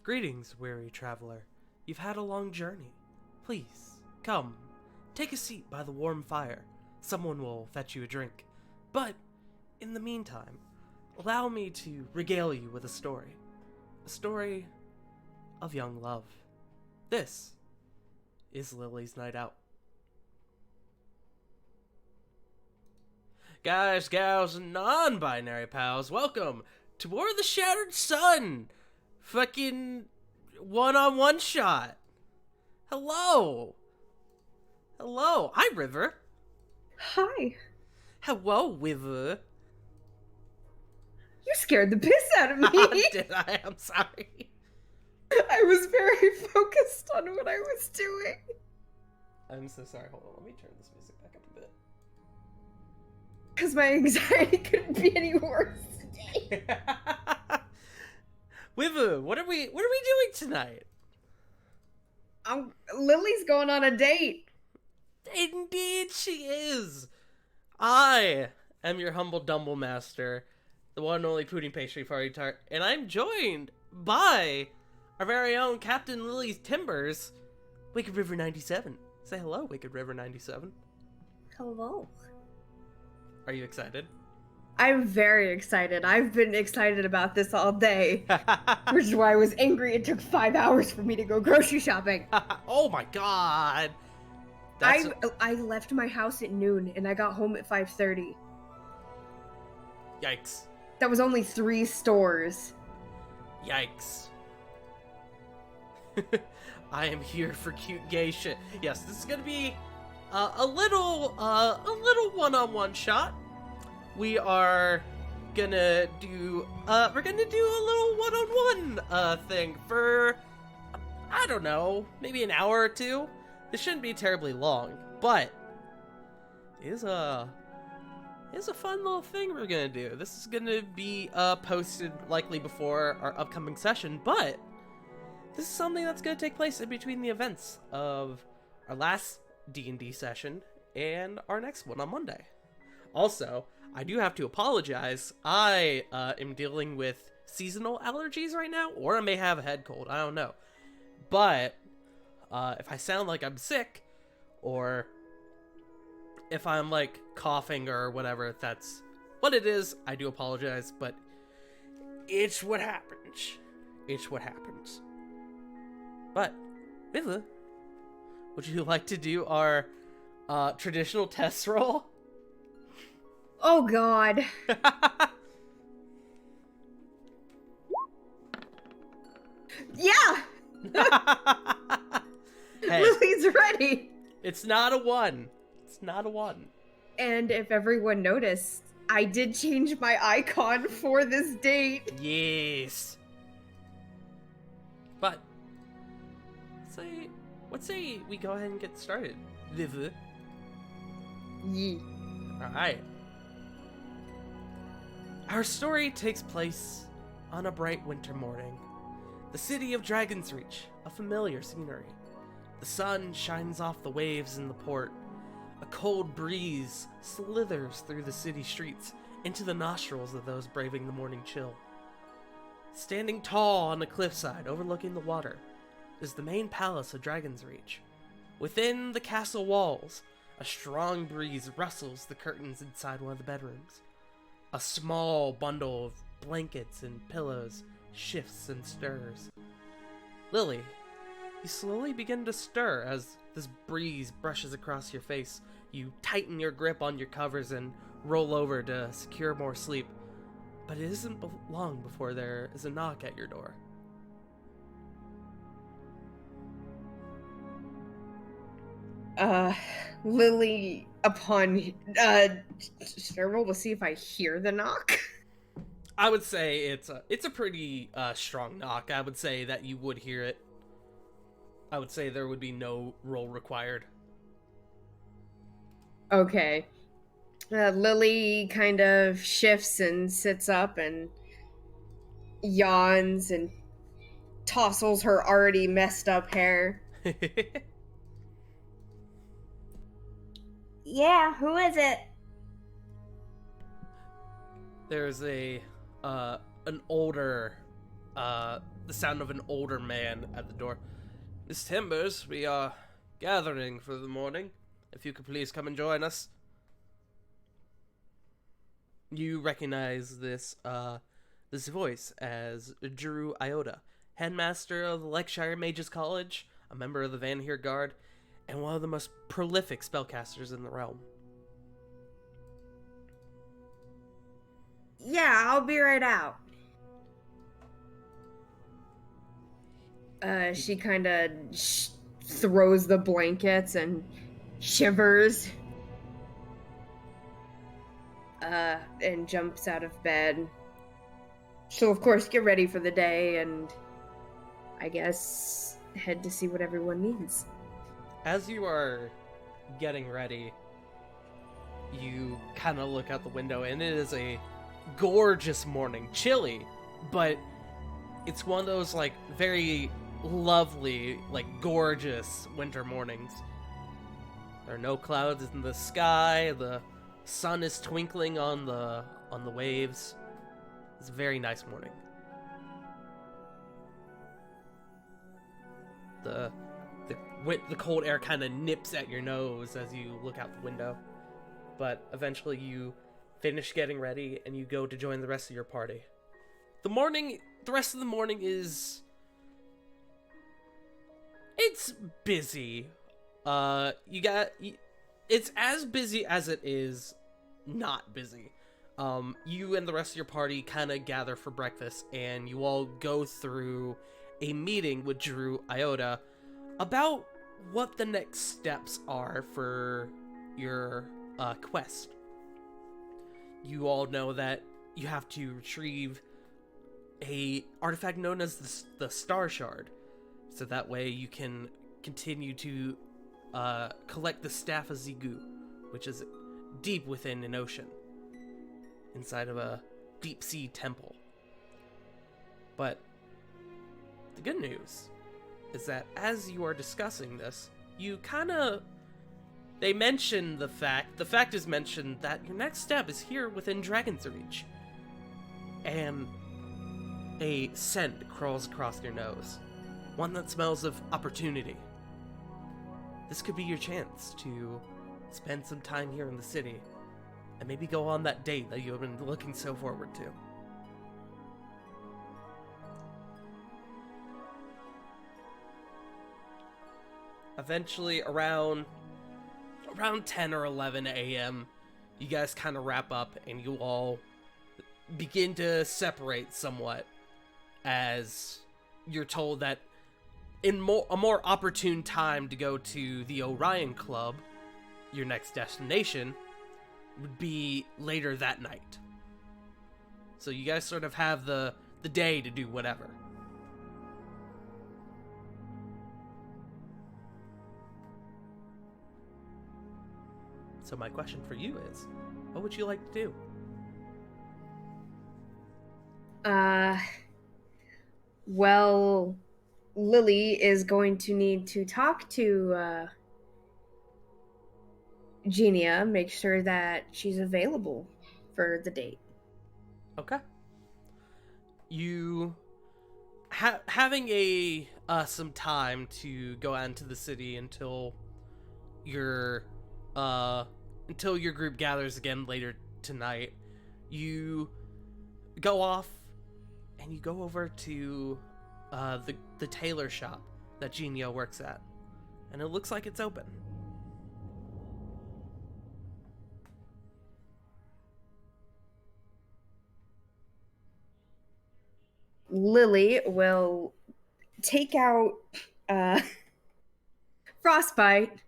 Greetings, weary traveler. You've had a long journey. Please, come, take a seat by the warm fire. Someone will fetch you a drink. But, in the meantime, allow me to regale you with a story. A story of young love. This is Lilli's Night Out. Guys, gals, and non-binary pals, welcome to War of the Shattered Sun! Fucking one-on-one shot. Hello. Hello. Hi, River. Hi. Hello, River. You scared the piss out of me. Did I? I'm sorry. I was very focused on what I was doing. I'm so sorry. Hold on. Let me turn this music back up a bit. Because my anxiety couldn't be any worse today. River, what are we doing tonight? Lily's going on a date. Indeed she is. I am your humble Dumble Master, the one and only pudding pastry party tart, and I'm joined by our very own Captain Lily's Timbers, Wicked River 97. Say hello, Wicked River 97. Hello. Are you excited? I'm very excited. I've been excited about this all day, which is why I was angry it took 5 hours for me to go grocery shopping. Oh my god. I left my house at noon and I got home at 5:30. Yikes. That was only 3 stores. Yikes. I am here for cute gay shit. Yes, this is gonna be a little one-on-one shot. We are gonna do a little one-on-one thing for, I don't know, maybe an hour or two. This shouldn't be terribly long, but it is a fun little thing we're gonna do. This is gonna be posted likely before our upcoming session, but this is something that's gonna take place in between the events of our last D&D session and our next one on Monday. Also, I do have to apologize. I am dealing with seasonal allergies right now, or I may have a head cold. I don't know. But if I sound like I'm sick, or if I'm like coughing or whatever, if that's what it is, I do apologize. But it's what happens. It's what happens. But, Viva, would you like to do our traditional test roll? Oh god. Yeah! Hey, Lily's ready! it's not a 1. It's not a 1. And if everyone noticed, I did change my icon for this date. Yes. But, let's say we go ahead and get started. Viva. Yee. Alright. Our story takes place on a bright winter morning. The city of Dragon's Reach, a familiar scenery. The sun shines off the waves in the port. A cold breeze slithers through the city streets into the nostrils of those braving the morning chill. Standing tall on a cliffside overlooking the water is the main palace of Dragon's Reach. Within the castle walls, a strong breeze rustles the curtains inside one of the bedrooms. A small bundle of blankets and pillows shifts and stirs. Lilli, you slowly begin to stir as this breeze brushes across your face. You tighten your grip on your covers and roll over to secure more sleep. But it isn't long before there is a knock at your door. Lily, upon, should I roll to see if I hear the knock? I would say it's a pretty strong knock. I would say that you would hear it. I would say there would be no roll required. Okay. Lily kind of shifts and sits up and yawns and tousles her already messed up hair. Yeah, who is it? There's an older the sound of an older man at the door. Miss Timbers, we are gathering for the morning. If you could please come and join us. You recognize this voice as Drew Iota, headmaster of the Lekshire Mages College, a member of the Vanheer Guard, and one of the most prolific spellcasters in the realm. Yeah, I'll be right out. She kind of throws the blankets and shivers. And jumps out of bed. She'll, of course, get ready for the day and, I guess, head to see what everyone needs. As you are getting ready, you kind of look out the window, and it is a gorgeous morning. Chilly, but it's one of those, like, very lovely, like, gorgeous winter mornings. There are no clouds in the sky, the sun is twinkling on the waves. It's a very nice morning. The cold air kind of nips at your nose as you look out the window. But eventually you finish getting ready and you go to join the rest of your party. The rest of the morning is... it's busy. It's as busy as it is not busy. You and the rest of your party kind of gather for breakfast, and you all go through a meeting with Drew Iota about what the next steps are for your quest. You all know that you have to retrieve a artifact known as the Star Shard, so that way you can continue to collect the Staff of Zigu, which is deep within an ocean, inside of a deep sea temple. But the good news is that as you are discussing this, you they mention the fact is mentioned that your next step is here within Dragon's Reach. And a scent crawls across your nose, one that smells of opportunity. This could be your chance to spend some time here in the city and maybe go on that date that you have been looking so forward to. Eventually, around 10 or 11 a.m., you guys kind of wrap up and you all begin to separate somewhat, as you're told that a more opportune time to go to the Orion Club, your next destination, would be later that night. So you guys sort of have the day to do whatever. So my question for you is, what would you like to do? Well, Lilli is going to need to talk to Genia, make sure that she's available for the date. Okay. You having some time to go out into the city until your group gathers again later tonight. You go off and you go over to the tailor shop that Genia works at, and it looks like it's open. Lilli will take out Frostbite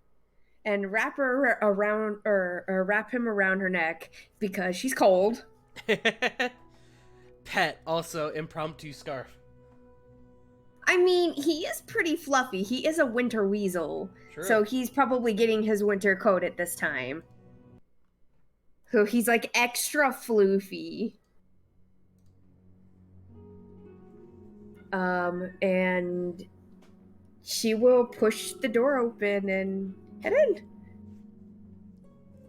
and wrap her around, or wrap him around her neck because she's cold. Pet also impromptu scarf. I mean, he is pretty fluffy. He is a winter weasel. True. So he's probably getting his winter coat at this time. So he's like extra floofy. And she will push the door open and head in.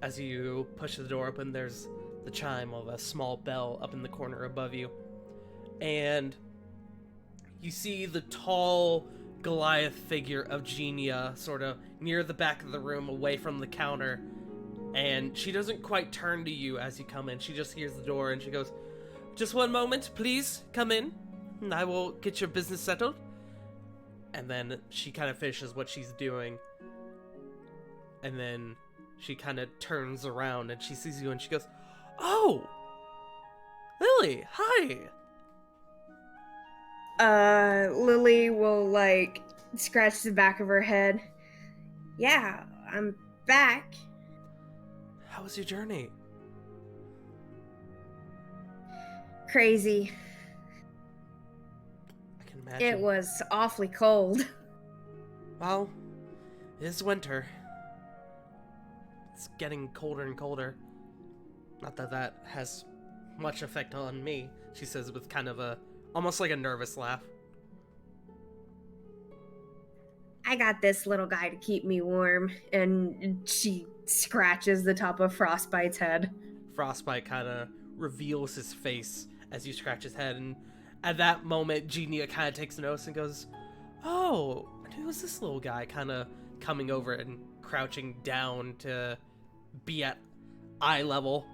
As you push the door open, there's the chime of a small bell up in the corner above you. And you see the tall Goliath figure of Genia sort of near the back of the room away from the counter. And she doesn't quite turn to you as you come in. She just hears the door and she goes, "Just one moment, please. Come in. And I will get your business settled." And then she kind of finishes what she's doing. And then she kind of turns around and she sees you and she goes, "Oh! Lilli, hi!" Lilli will, like, scratch the back of her head. "Yeah, I'm back." "How was your journey?" "Crazy. "I can imagine." It was awfully cold." "Well, it is winter. It's getting colder and colder. Not that that has much effect on me," she says with kind of almost like a nervous laugh. "I got this little guy to keep me warm." And she scratches the top of Frostbite's head. Frostbite kind of reveals his face as you scratch his head, and at that moment, Genia kind of takes notice and goes, "Oh, who's this little guy?" Kind of coming over and crouching down to be at eye level.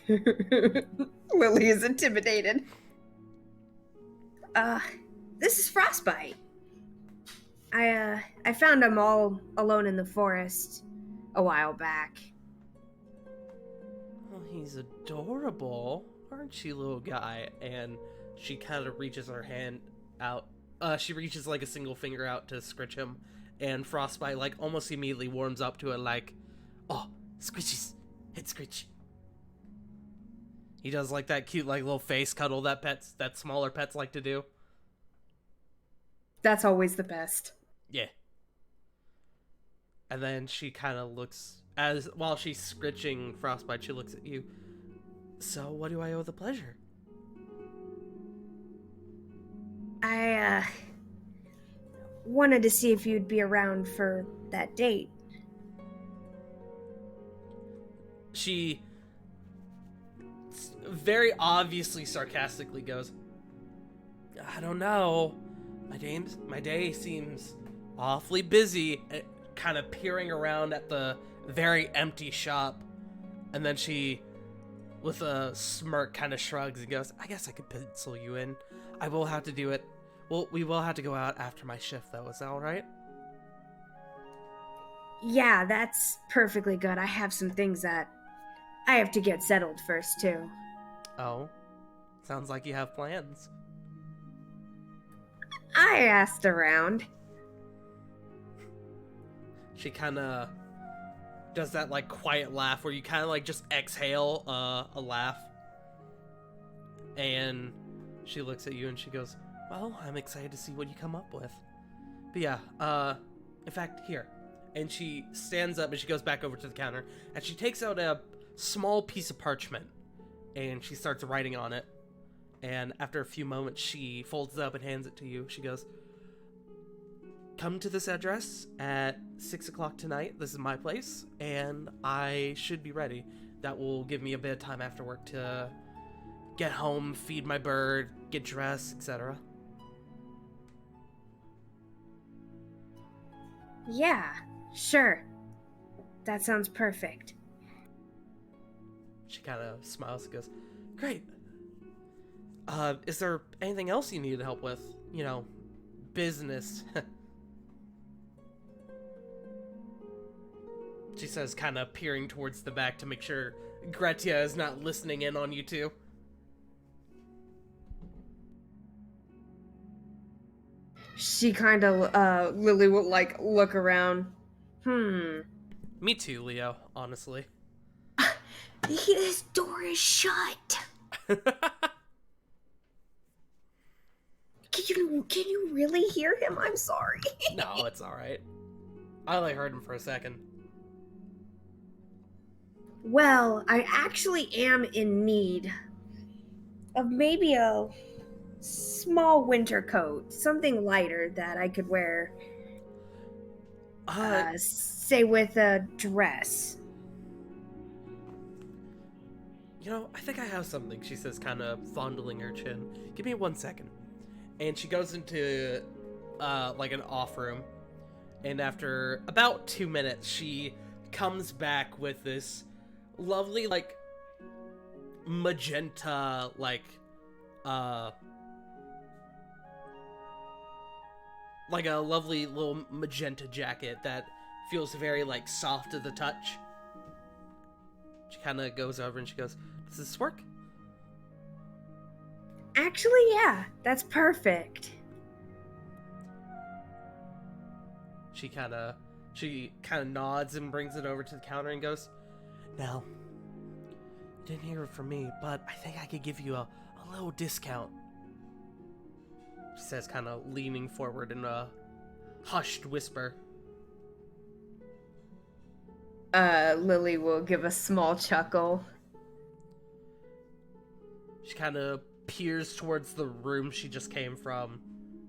Lilli is intimidated. This is Frostbite. I found him all alone in the forest a while back." "Well, he's adorable, aren't you, little guy?" And she kind of reaches her hand out. She reaches like a single finger out to scritch him, and Frostbite like almost immediately warms up to it, like, "Oh, scritches, head scritch." He does like that cute like little face cuddle that smaller pets like to do. That's always the best. Yeah. And then she kind of looks, as while she's scritching Frostbite, she looks at you. "So, what do I owe the pleasure?" I wanted to see if you'd be around for that date." She very obviously sarcastically goes, "I don't know. My day seems awfully busy," kind of peering around at the very empty shop. And then she, with a smirk, kind of shrugs and goes, "I guess I could pencil you in. I will have to do it. Well, we will have to go out after my shift, though. Is that all right?" "Yeah, that's perfectly good. I have some things that I have to get settled first, too." "Oh, sounds like you have plans." "I asked around." She kind of does that like quiet laugh where you kind of like just exhale a laugh. And she looks at you and she goes, "Well, I'm excited to see what you come up with. But yeah, in fact, here." And she stands up and she goes back over to the counter and she takes out a small piece of parchment and she starts writing on it. And after a few moments, she folds it up and hands it to you. She goes, "Come to this address at 6 o'clock tonight. This is my place, and I should be ready. That will give me a bit of time after work to get home, feed my bird, get dressed, etc." "Yeah, sure. That sounds perfect." She kind of smiles and goes, "Great. Is there anything else you need help with? You know, business?" She says, kind of peering towards the back to make sure Gretia is not listening in on you two. She kind of, Lilli will, like, look around. Me too, Leo, honestly. This door is shut. Can you really hear him? I'm sorry. No, it's alright. I only heard him for a second. "Well, I actually am in need of maybe a small winter coat, something lighter that I could wear, say with a dress." I think I have something, she says, kind of fondling her chin. Give me 1 second. And she goes into, like an off room. And after about 2 minutes, she comes back with this lovely, like, magenta, like a lovely little magenta jacket that feels very, like, soft to the touch. She kind of goes over and she goes, does this work? Actually, yeah, that's perfect. She kind of nods and brings it over to the counter and goes, now, you didn't hear it from me, but I think I could give you a little discount. She says, kind of leaning forward in a hushed whisper. Lilli will give a small chuckle. She kind of peers towards the room she just came from,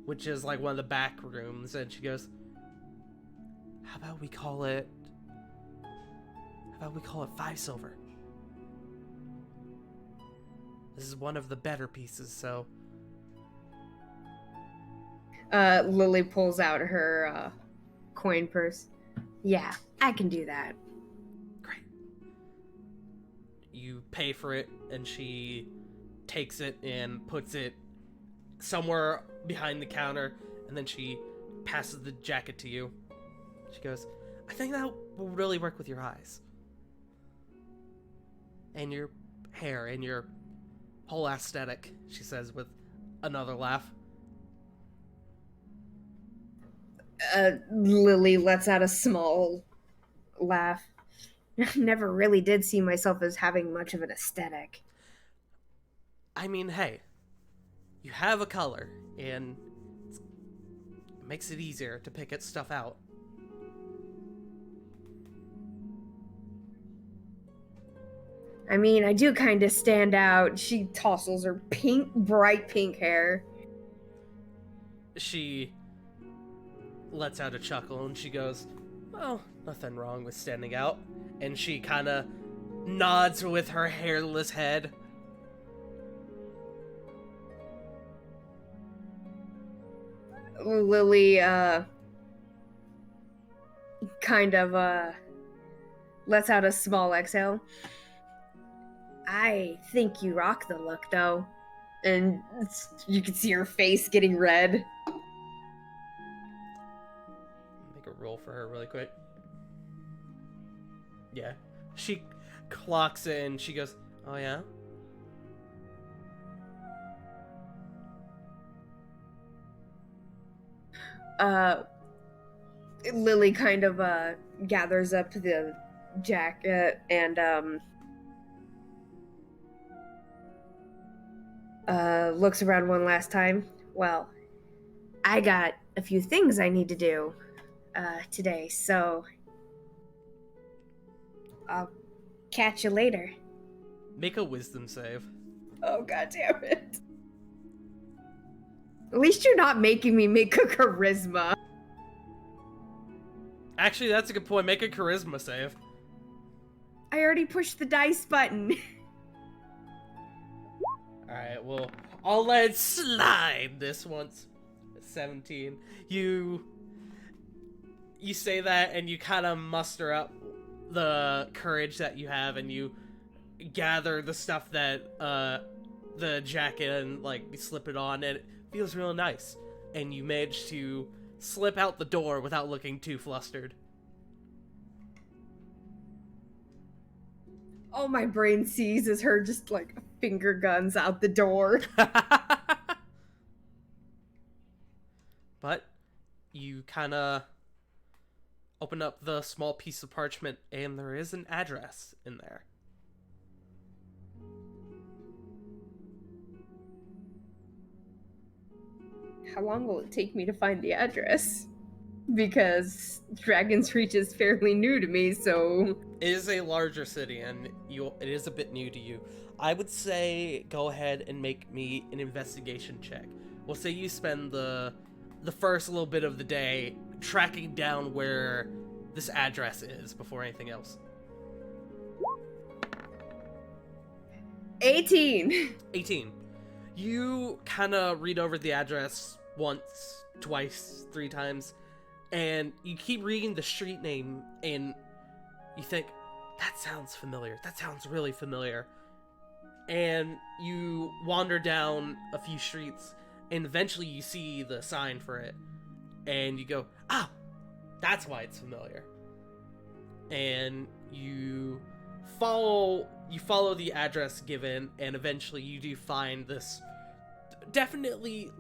which is like one of the back rooms, and she goes, how about we call it 5 silver? This is one of the better pieces, so. Lilli pulls out her coin purse. Yeah, I can do that. Great. You pay for it, and she takes it and puts it somewhere behind the counter, and then she passes the jacket to you. She goes, I think that will really work with your eyes. And your hair, and your whole aesthetic, she says with another laugh. Lilli lets out a small laugh. Never really did see myself as having much of an aesthetic. I mean, hey, you have a color, and it makes it easier to pick stuff out. I mean, I do kind of stand out. She tousles her bright pink hair. She lets out a chuckle and she goes, well, nothing wrong with standing out. And she kind of nods with her hairless head. Lilli, kind of, lets out a small exhale. I think you rock the look, though. And you can see her face getting red. Make a roll for her really quick. Yeah. She clocks it and she goes, oh yeah? Lilli kind of, gathers up the jacket and, looks around one last time. Well, I got a few things I need to do, today, so I'll catch you later. Make a wisdom save. Oh, god damn it. At least you're not making me make a charisma. Actually, that's a good point. Make a charisma save. I already pushed the dice button. Alright, well, I'll let it slide this once. 17. You say that and you kind of muster up the courage that you have and you gather the stuff that, the jacket and, like, you slip it on and it feels real nice. And you manage to slip out the door without looking too flustered. All my brain sees is her just, like, finger guns out the door. But you kind of open up the small piece of parchment and there is an address in there. How long will it take me to find the address? Because Dragon's Reach is fairly new to me, so... It is a larger city, and it is a bit new to you. I would say go ahead and make me an investigation check. We'll say you spend the first little bit of the day tracking down where this address is before anything else. 18. 18. You kind of read over the address once, twice, 3 times, and you keep reading the street name, and you think, that sounds familiar. That sounds really familiar. And you wander down a few streets, and eventually you see the sign for it, and you go, ah, that's why it's familiar. And you follow the address given, and eventually you do find this definitely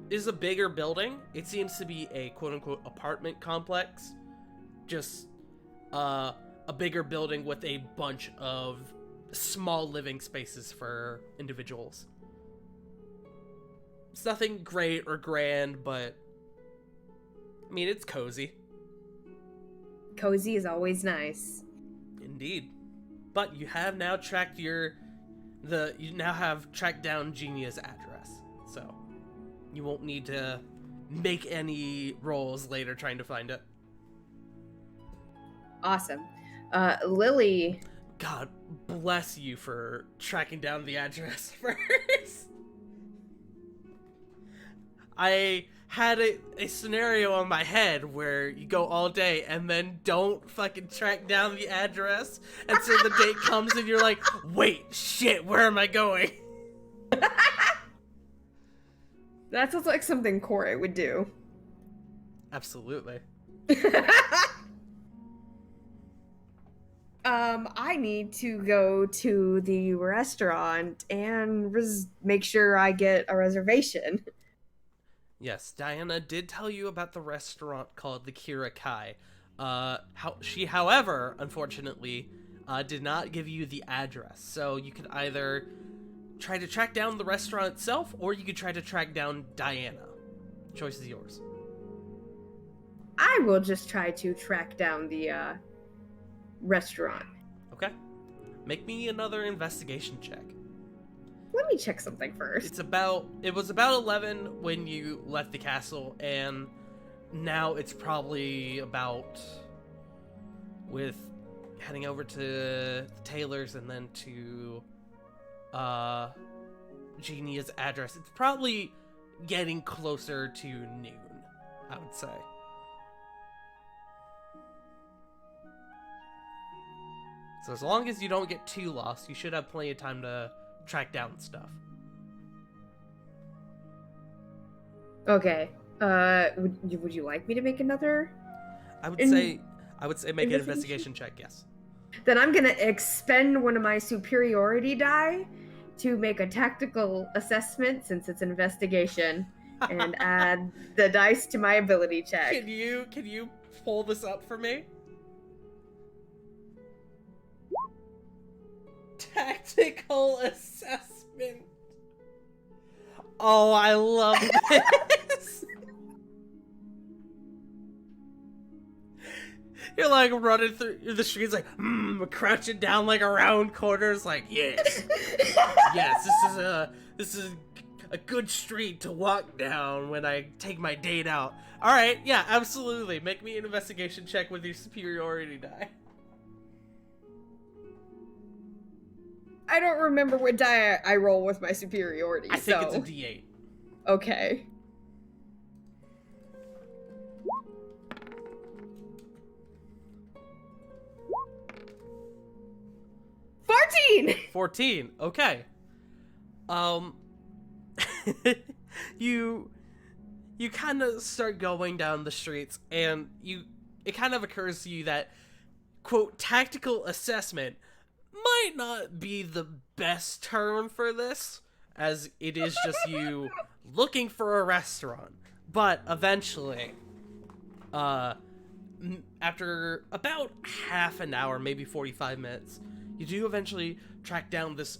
is a bigger building. It seems to be a quote-unquote apartment complex, just a bigger building with a bunch of small living spaces for individuals. It's nothing great or grand, but I mean, it's cozy. Cozy is always nice. Indeed. But you have now tracked you now have tracked down Genia's address, so you won't need to make any rolls later trying to find it. Awesome. Lilli. God bless you for tracking down the address first. I had a scenario in my head where you go all day and then don't fucking track down the address, and so the date comes and you're like, wait, shit, where am I going? That sounds like something Corey would do. Absolutely. I need to go to the restaurant and make sure I get a reservation. Yes, Diana did tell you about the restaurant called the Kira Kai. She, however, unfortunately, did not give you the address. So you could either try to track down the restaurant itself, or you could try to track down Diana. Choice is yours. I will just try to track down the restaurant. Okay. Make me another investigation check. Let me check something first. It was about 11 when you left the castle, and now it's probably about, with heading over to Taylor's and then to Genia's address, it's probably getting closer to noon, I would say. So as long as you don't get too lost, you should have plenty of time to track down stuff. Okay. Would you like me to make another? I would say make an investigation check, yes. Then I'm gonna expend one of my superiority die to make a tactical assessment, since it's an investigation, and add the dice to my ability check. Can you pull this up for me? Tactical assessment. Oh, I love this. You're like running through the streets, like, crouching down like around corners, like, yes, yes, this is a good street to walk down when I take my date out. All right, yeah, absolutely. Make me an investigation check with your superiority die. I don't remember what die I roll with my superiority. I think it's a D8. Okay. $14. 14. Okay. You kind of start going down the streets, and it kind of occurs to you that, quote, tactical assessment might not be the best term for this, as it is just you looking for a restaurant. But eventually, after about half an hour, maybe 45 minutes, you do eventually track down this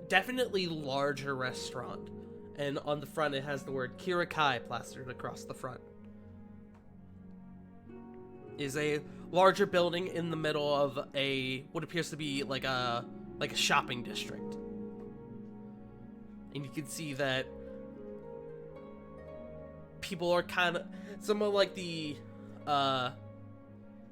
definitely larger restaurant. And on the front, it has the word Kirakai plastered across the front. Is a larger building in the middle of what appears to be like a shopping district. And you can see that people are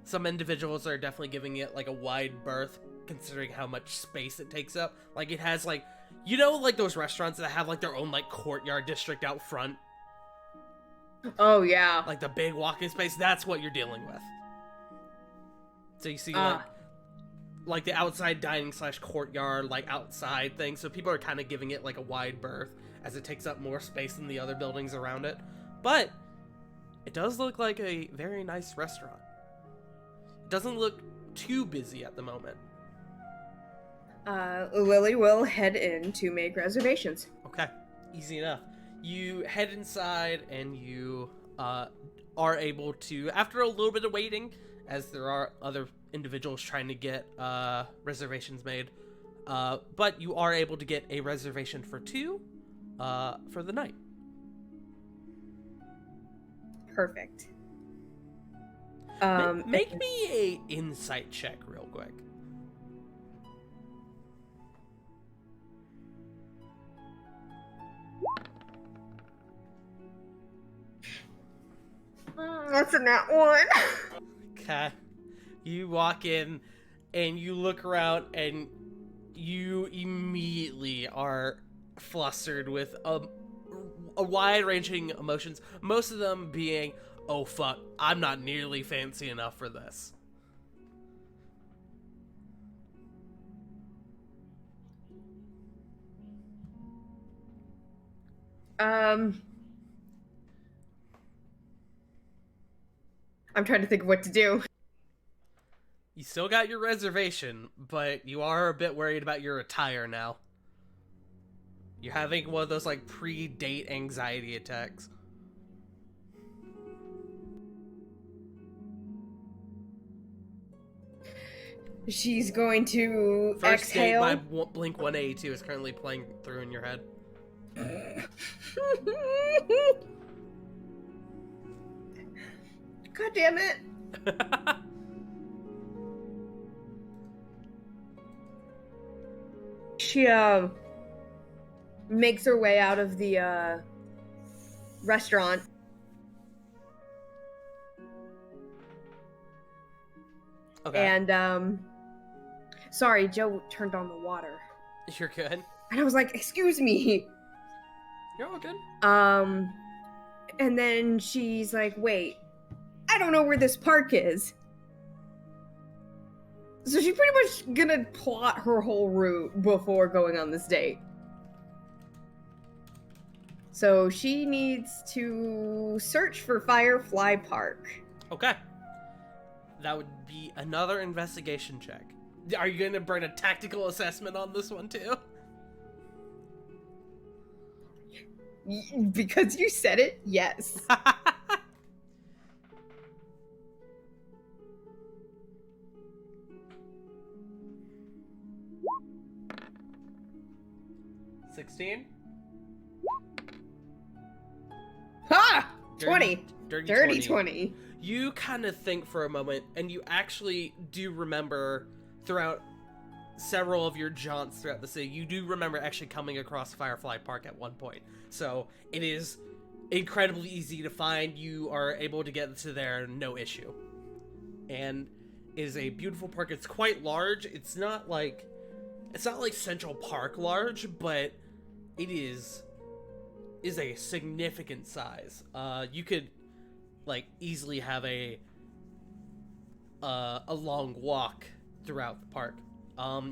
some individuals are definitely giving it like a wide berth, considering how much space it takes up. Like, it has, like, you know, like, those restaurants that have, like, their own, like, courtyard district out front? Oh, yeah. Like, the big walking space? That's what you're dealing with. So you see, like the outside dining / courtyard, like, outside thing. So people are kind of giving it, like, a wide berth, as it takes up more space than the other buildings around it. But it does look like a very nice restaurant. It doesn't look too busy at the moment. Lilli will head in to make reservations. Okay, easy enough. You head inside and you are able to, after a little bit of waiting, as there are other individuals trying to get reservations made, but you are able to get a reservation for 2 for the night. Perfect. Make me a insight check real quick. That's a nat 1. Okay. You walk in and you look around and you immediately are flustered with a wide-ranging emotions, most of them being, oh fuck, I'm not nearly fancy enough for this. I'm trying to think of what to do. You still got your reservation, but you are a bit worried about your attire now. You're having one of those, like, pre-date anxiety attacks. She's going to First exhale. Date by Blink 182 is currently playing through in your head. God damn it. She makes her way out of the restaurant. Okay. And sorry, Joe turned on the water. You're good. And I was like, excuse me. You're all good. And then she's like, wait, I don't know where this park is. So she's pretty much gonna plot her whole route before going on this date. So she needs to search for Firefly Park. Okay. That would be another investigation check. Are you going to burn a tactical assessment on this one too? Because you said it, yes. 16? Ha! 20. Dirty 20. 20. You kind of think for a moment, and you actually do remember throughout several of your jaunts throughout the city, you do remember actually coming across Firefly Park at one point. So it is incredibly easy to find. You are able to get to there no issue. And it is a beautiful park. It's quite large. It's not like Central Park large, but it is a significant size. You could like easily have a long walk throughout the park.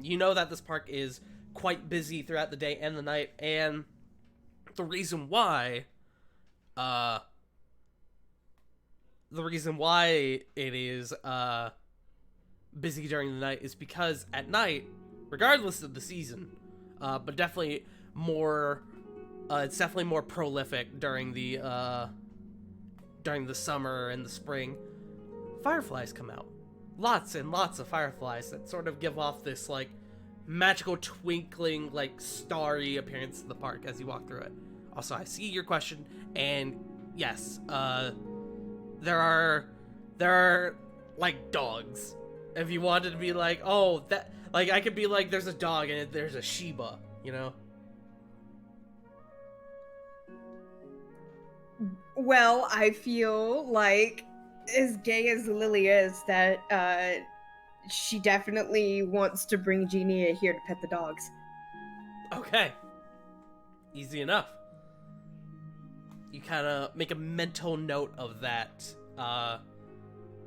You know that this park is quite busy throughout the day and the night, and the reason why it is busy during the night is because at night, regardless of the season, but definitely more, it's definitely more prolific during the summer and the spring. Fireflies come out. Lots and lots of fireflies that sort of give off this, like, magical twinkling, like, starry appearance to the park as you walk through it. Also, I see your question, and yes, there are, like, dogs. If you wanted to be like, oh, that, like, I could be like, there's a dog and there's a Shiba, you know? Well, I feel like, as gay as Lilli is, that she definitely wants to bring Genia here to pet the dogs. Okay. Easy enough. You kind of make a mental note of that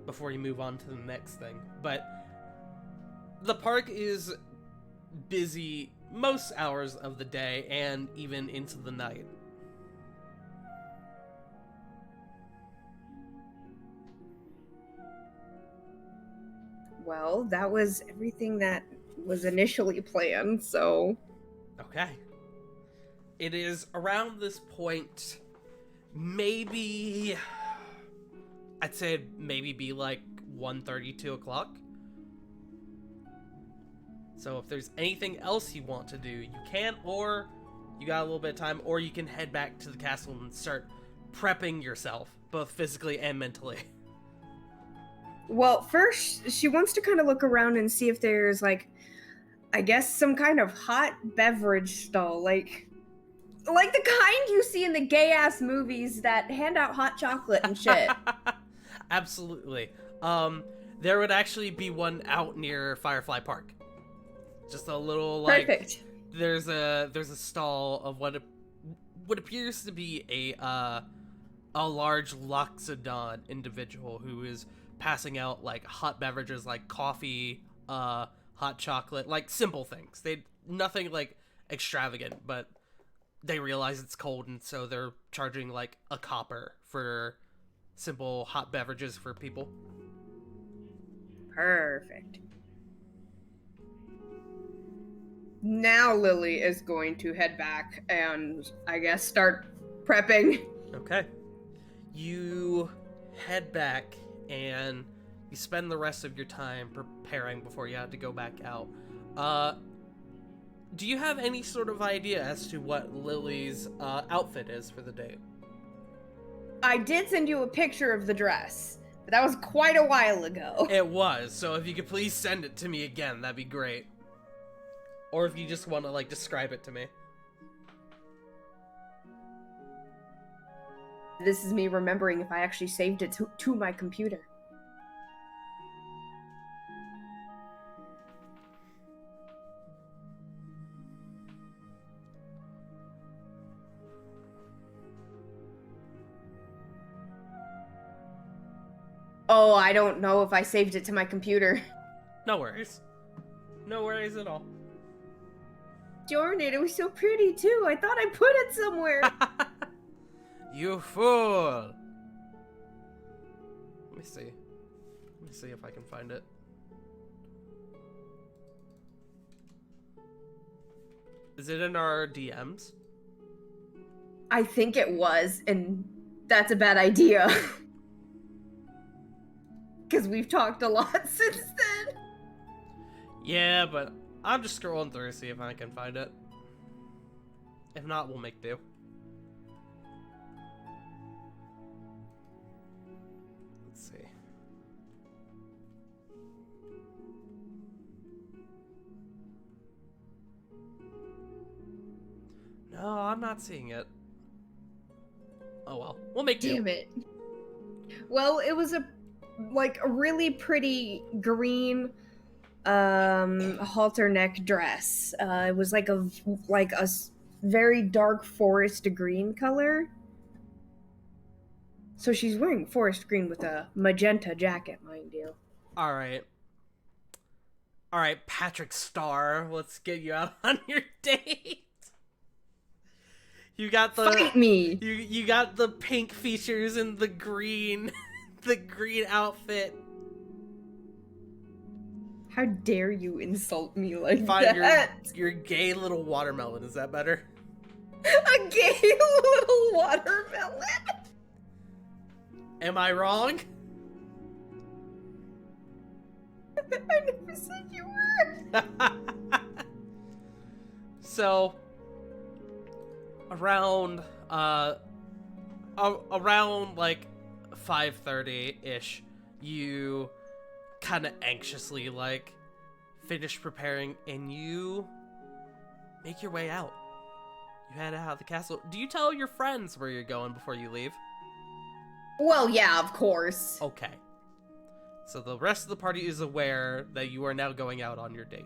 before you move on to the next thing. But the park is busy most hours of the day and even into the night. Well, that was everything that was initially planned, so... Okay. It is around this point, maybe... I'd say it'd maybe be like 1:30, 2 o'clock. So if there's anything else you want to do, you can, or you got a little bit of time, or you can head back to the castle and start prepping yourself, both physically and mentally. Well, first, she wants to kind of look around and see if there's, like, I guess some kind of hot beverage stall, like the kind you see in the gay-ass movies that hand out hot chocolate and shit. Absolutely. There would actually be one out near Firefly Park. Just a little, like... Perfect. There's a stall of what appears to be a large Loxodon individual who is passing out like hot beverages like coffee, hot chocolate, like simple things. Nothing like extravagant, but they realize it's cold and so they're charging like a copper for simple hot beverages for people. Perfect. Now Lilli is going to head back and, I guess, start prepping. Okay. You head back and you spend the rest of your time preparing before you have to go back out. Do you have any sort of idea as to what Lilli's outfit is for the date? I did send you a picture of the dress, but that was quite a while ago. It was, so if you could please send it to me again, that'd be great. Or if you just want to, like, describe it to me. This is me remembering if I actually saved it to my computer. Oh, I don't know if I saved it to my computer. No worries. No worries at all. Darn it was so pretty too. I thought I put it somewhere. You fool. Let me see. Let me see if I can find it. Is it in our DMs? I think it was, and that's a bad idea. Because we've talked a lot since then. Yeah, but I'm just scrolling through to see if I can find it. If not, we'll make do. Let's see. No, I'm not seeing it. Oh well, we'll make do. Damn it. Well, it was a really pretty green halter neck dress. It was like a very dark forest green color. So she's wearing forest green with a magenta jacket, mind you. All right, Patrick Star, let's get you out on your date. You got the Fight me. You got the pink features and the green, the green outfit. How dare you insult me like Fine, that? your gay little watermelon. Is that better? A gay little watermelon? Am I wrong? I never said you were. So, around like 5:30-ish, you kind of anxiously like finish preparing and you make your way out. You head out of the castle. Do you tell your friends where you're going before you leave? Well, yeah, of course. Okay. So the rest of the party is aware that you are now going out on your date.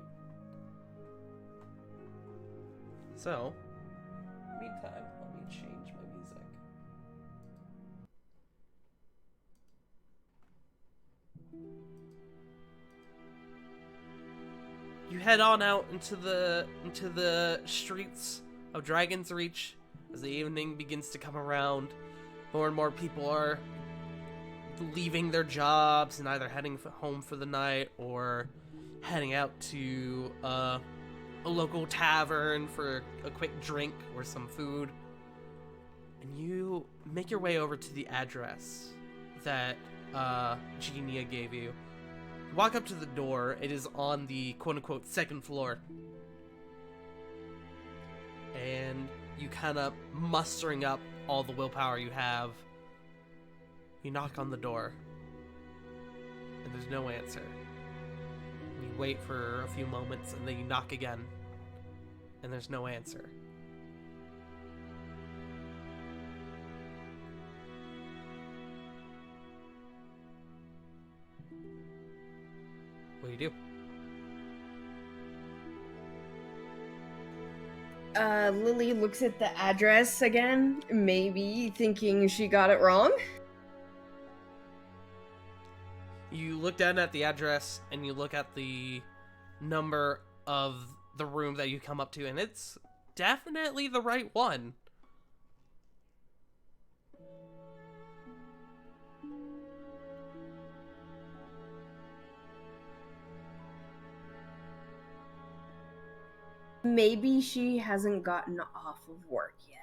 So, meantime, let me change my music. You head on out into the streets of Dragon's Reach as the evening begins to come around. More and more people are leaving their jobs and either heading home for the night or heading out to a local tavern for a quick drink or some food. And you make your way over to the address that Genia gave you. You walk up to the door. It is on the quote-unquote second floor. And you kind of mustering up all the willpower you have, you knock on the door. And there's no answer. You wait for a few moments and then you knock again. And there's no answer. What do you do? Lilli looks at the address again, maybe thinking she got it wrong. You look down at the address and you look at the number of the room that you come up to, and it's definitely the right one. Maybe she hasn't gotten off of work yet.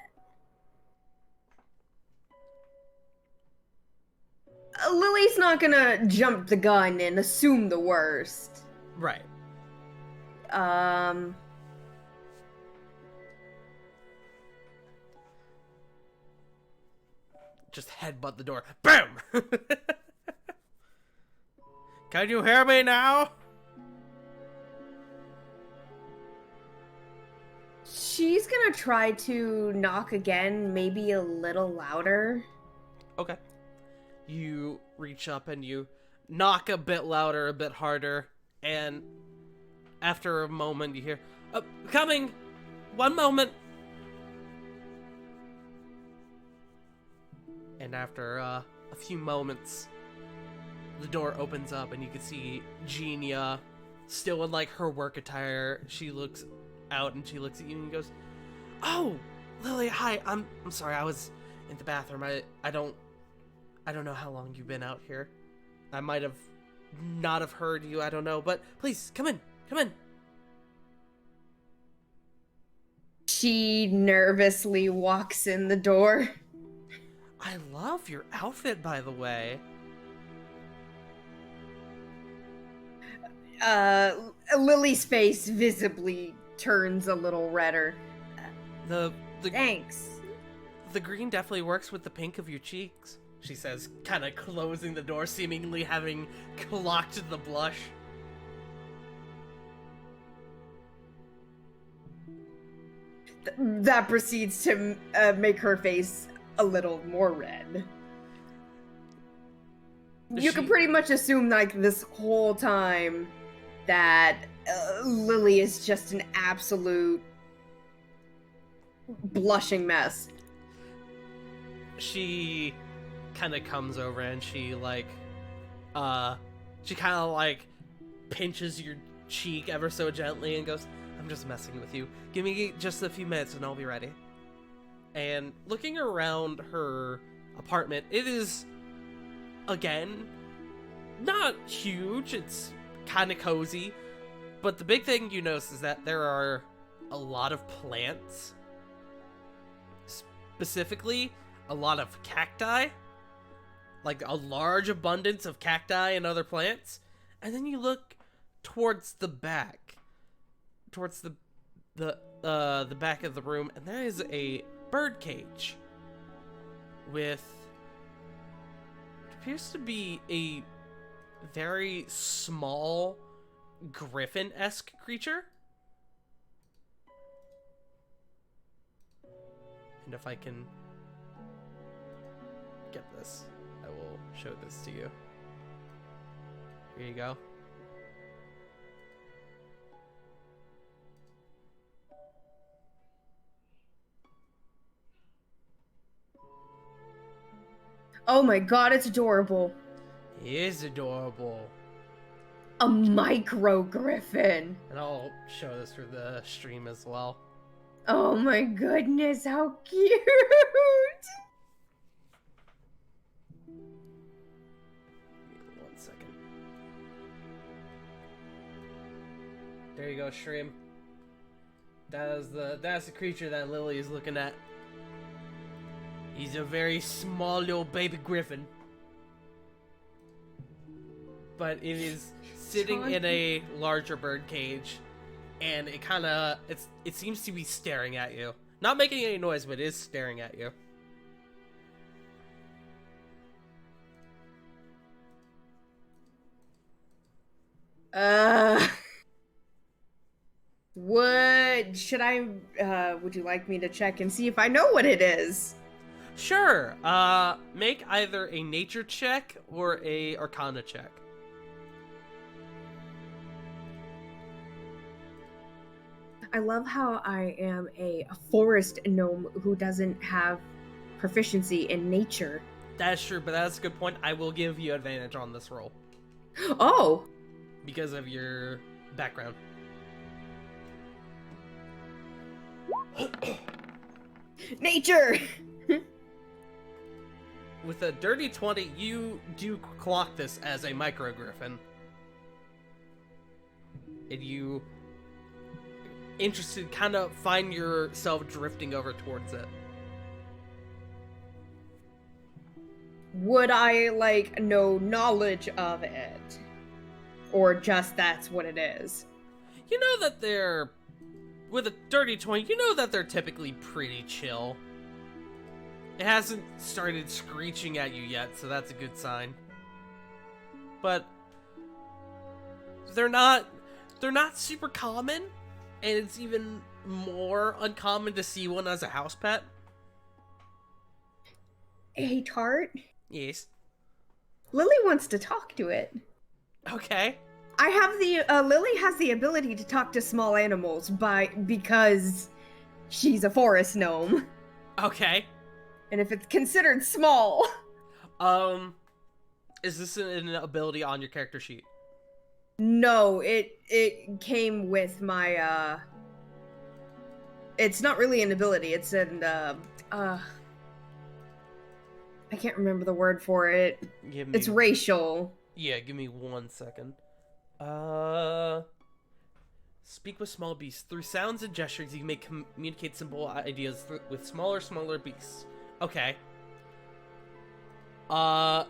Lilli's not gonna jump the gun and assume the worst. Right. Just headbutt the door. BAM! Can you hear me now? She's gonna try to knock again, maybe a little louder. Okay. You reach up and you knock a bit louder, a bit harder, and after a moment you hear, coming! 1 moment! And after a few moments, the door opens up and you can see Genia still in like her work attire. She looks out and she looks at you and goes, "Oh, Lilli, hi. I'm sorry. I was in the bathroom. I don't know how long you've been out here. I might have not have heard you. I don't know, but please come in. Come in." She nervously walks in the door. I love your outfit, by the way. Lilli's face visibly turns a little redder. The Thanks. The green definitely works with the pink of your cheeks, she says, kind of closing the door, seemingly having clocked the blush. That proceeds to make her face a little more red. You can pretty much assume, like, this whole time that Lilli is just an absolute blushing mess. She kind of comes over and she kind of like pinches your cheek ever so gently and goes, "I'm just messing with you. Give me just a few minutes and I'll be ready." And looking around her apartment, it is, again, not huge. It's kind of cozy. But the big thing you notice is that there are a lot of plants. Specifically, a lot of cacti. Like a large abundance of cacti and other plants. And then you look towards the back. Towards the back of the room, and there is a bird cage with what appears to be a very small griffin-esque creature. And if I can get this, I will show this to you. Here you go. Oh my god, it's adorable. He is adorable. A micro griffin. And I'll show this for the stream as well. Oh my goodness, how cute! Give me 1 second. There you go, stream. That's the creature that Lilli is looking at. He's a very small little baby griffin. But it is sitting in a larger bird cage, and it seems to be staring at you. Not making any noise, but it is staring at you. Would you like me to check and see if I know what it is? Sure. Make either a nature check or a arcana check. I love how I am a forest gnome who doesn't have proficiency in nature. That's true, but that's a good point. I will give you advantage on this roll. Oh! Because of your background. Nature! With a dirty 20, you do clock this as a micro griffin. And you, interested, kind of find yourself drifting over towards it. Would I, know knowledge of it? Or just that's what it is? You know that they're, with a dirty 20, you know that they're typically pretty chill. It hasn't started screeching at you yet, so that's a good sign. But they're not super common, and it's even more uncommon to see one as a house pet. Hey, Tart? Yes. Lilli wants to talk to it. Okay. I have Lilli has the ability to talk to small animals because she's a forest gnome. Okay. And if it's considered small. Is this an ability on your character sheet? No, it came with my, it's not really an ability, it's I can't remember the word for it. It's racial. Yeah, give me 1 second. Speak with small beasts. Through sounds and gestures, you may communicate simple ideas with smaller beasts. Okay. I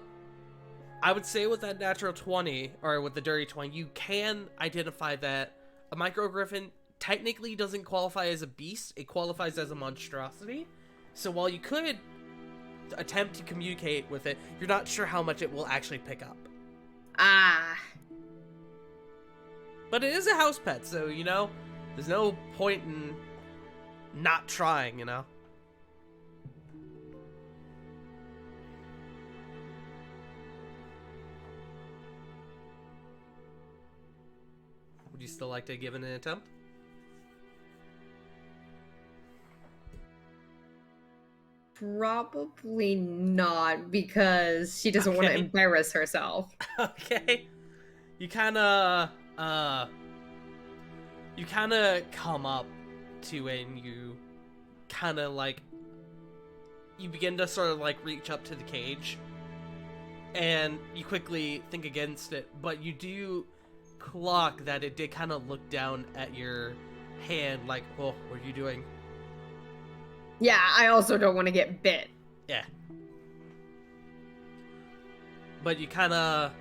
would say with that natural 20, or with the dirty 20, you can identify that a microgriffin technically doesn't qualify as a beast, it qualifies as a monstrosity. So while you could attempt to communicate with it, you're not sure how much it will actually pick up. Ah. But it is a house pet, so, you know, there's no point in not trying, you know? Would you still like to give it an attempt? Probably not, because she doesn't want to embarrass herself. Okay. You kind of come up to it, and you kind of, you begin to sort of, reach up to the cage, and you quickly think against it, but you do clock that it did kind of look down at your hand, like, oh, what are you doing? Yeah, I also don't want to get bit. Yeah. But you kind of,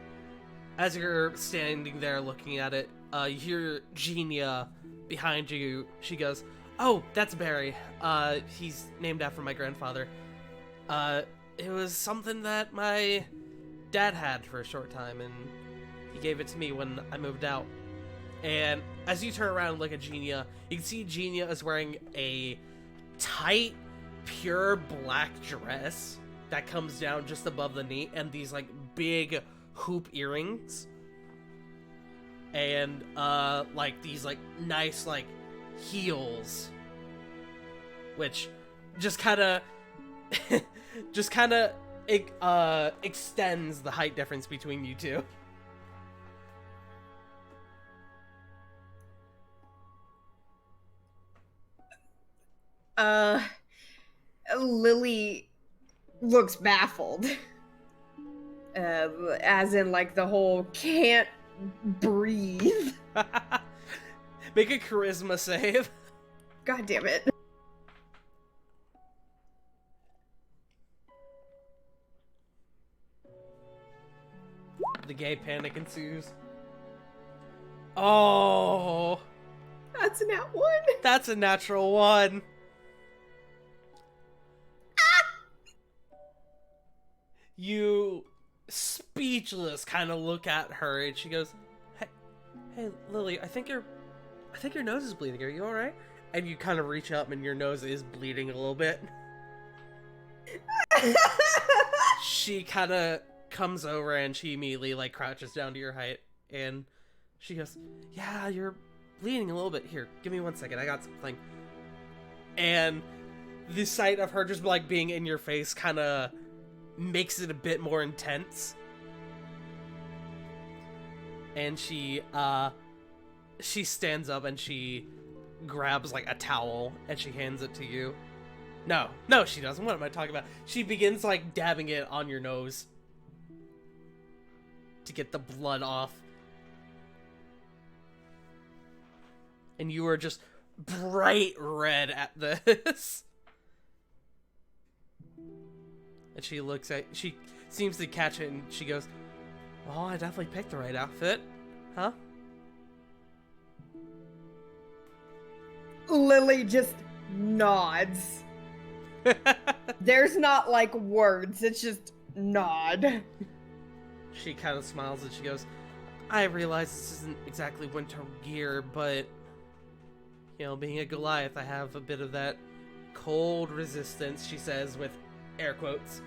as you're standing there looking at it, you hear Genia behind you. She goes, "Oh, that's Barry. He's named after my grandfather. It was something that my dad had for a short time, and he gave it to me when I moved out." And as you turn around and look at Genia, you can see Genia is wearing a tight, pure black dress that comes down just above the knee, and these big hoop earrings. and like these like nice like heels, which just kind of extends the height difference between you two. Lilli looks baffled. As in, like, the whole can't breathe. Make a charisma save. God damn it. The gay panic ensues. Oh, That's a nat 1. that's a natural 1. You, speechless, kind of look at her, and she goes, "Hey, Lilli, I think your nose is bleeding. Are you all right?" And you kind of reach up, and your nose is bleeding a little bit. She kind of comes over, and she immediately like crouches down to your height, and she goes, "Yeah, you're bleeding a little bit. Here, give me 1 second. I got something." And the sight of her just like being in your face kind of makes it a bit more intense. And she stands up and she grabs like a towel and she hands it to you. No, she doesn't. What am I talking about? She begins like dabbing it on your nose to get the blood off. And you are just bright red at this. And she seems to catch it, and she goes, "Well, I definitely picked the right outfit, huh?" Lilli just nods. There's not like words, it's just nod. She kind of smiles and she goes, "I realize this isn't exactly winter gear, but, you know, being a Goliath, I have a bit of that cold resistance," she says with air quotes.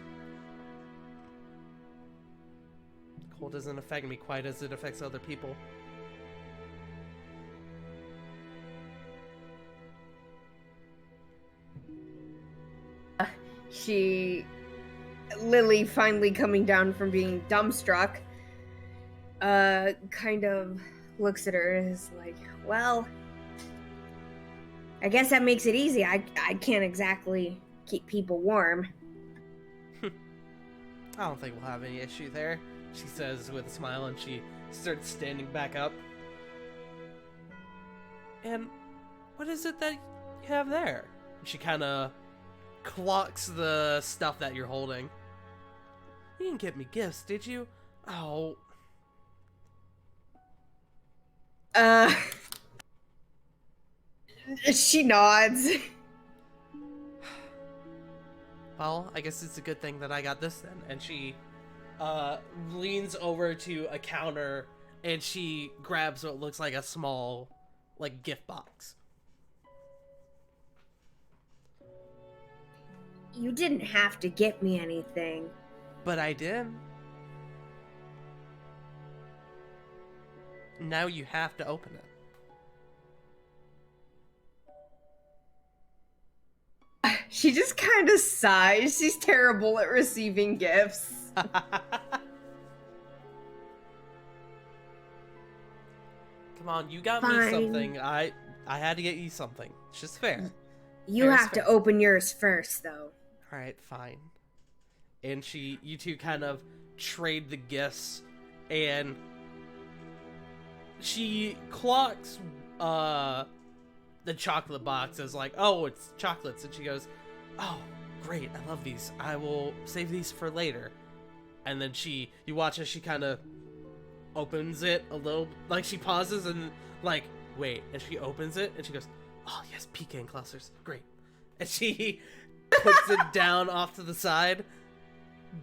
Cold doesn't affect me quite as it affects other people. Lilli finally coming down from being dumbstruck, kind of looks at her and is like, "Well, I guess that makes it easy. I can't exactly keep people warm." "I don't think we'll have any issue there," she says with a smile, and she starts standing back up. "And what is it that you have there?" She kind of clocks the stuff that you're holding. "You didn't get me gifts, did you?" "Oh." She nods. "Well, I guess it's a good thing that I got this then." And she leans over to a counter and she grabs what looks like a small like gift box. "You didn't have to get me anything." "But I did. Now you have to open it." She just kind of sighs. She's terrible at receiving gifts. "Come on, you got Fine. me something. I had to get you something. It's just fair." You Fair's have fair. to open yours first, though. "Alright, fine." And you two kind of trade the gifts, and she clocks the chocolate box as like, "Oh, it's chocolates," and she goes, "Oh, great, I love these. I will save these for later." And then you watch as she kind of opens it a little, like she pauses and like, wait, and she opens it and she goes, "Oh yes, pecan clusters, great." And she puts it down off to the side,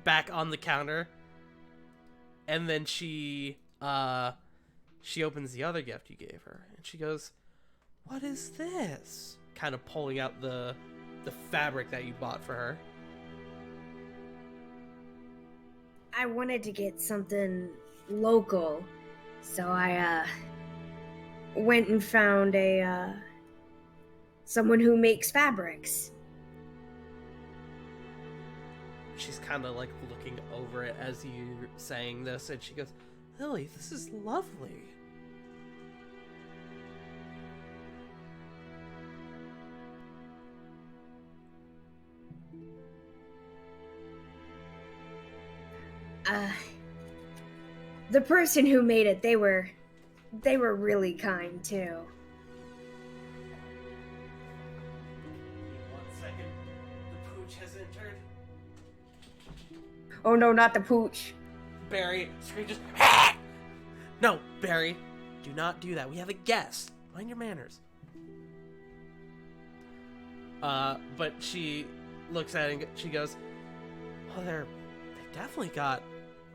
back on the counter, and then she opens the other gift you gave her, and she goes, "What is this?" Kind of pulling out the fabric that you bought for her. I wanted to get something local. So I went and found a someone who makes fabrics. She's kind of like looking over it as you're saying this, and she goes, Lilli, this is lovely. The person who made it, they were really kind too. 1 second. The pooch has entered. Oh no, not the pooch. Barry screeches. No, Barry, do not do that. We have a guest. Mind your manners. But she looks at it and she goes, "Oh, they definitely got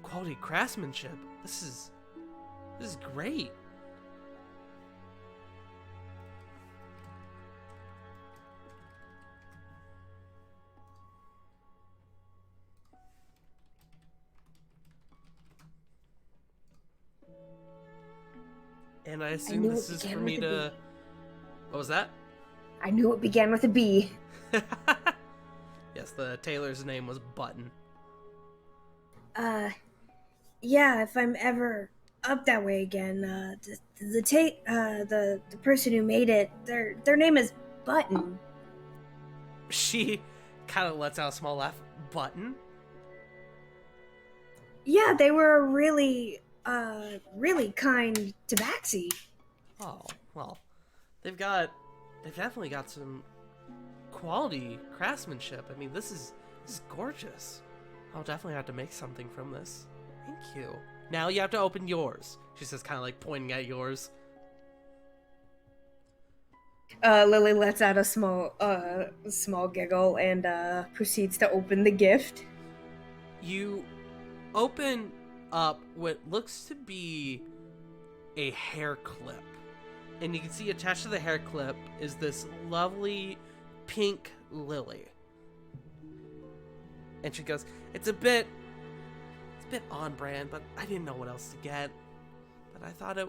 quality craftsmanship. This is great." And I assume this is for me to... What was that? I knew it began with a B. Yes, the tailor's name was Button. Yeah, if I'm ever up that way again, the person who made it, their name is Button. She kind of lets out a small laugh. Button? Yeah, they were really kind to Baxi. Oh, well, they've definitely got some quality craftsmanship. I mean, this is gorgeous. I'll definitely have to make something from this. Thank you. Now you have to open yours. She says, kind of like pointing at yours. Lily lets out a small giggle and proceeds to open the gift. You open up what looks to be a hair clip. And you can see attached to the hair clip is this lovely pink lily. And she goes, it's a bit on brand, but I didn't know what else to get. But I thought it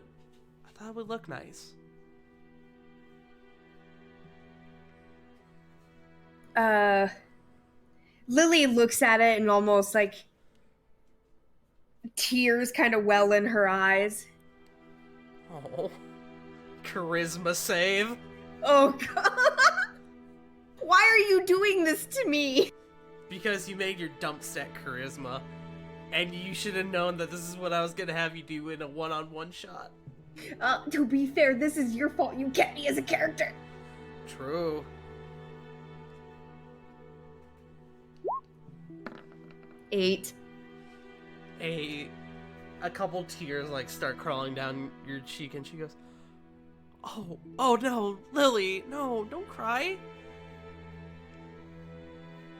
would look nice. Lily looks at it and almost like tears kind of well in her eyes. Oh, charisma save. Oh god. Why are you doing this to me? Because you made your dump set charisma. And you should have known that this is what I was going to have you do in a one-on-one shot. To be fair, this is your fault. You kept me as a character. True. 8. A couple tears like start crawling down your cheek, and she goes, oh no, Lilli, no, don't cry.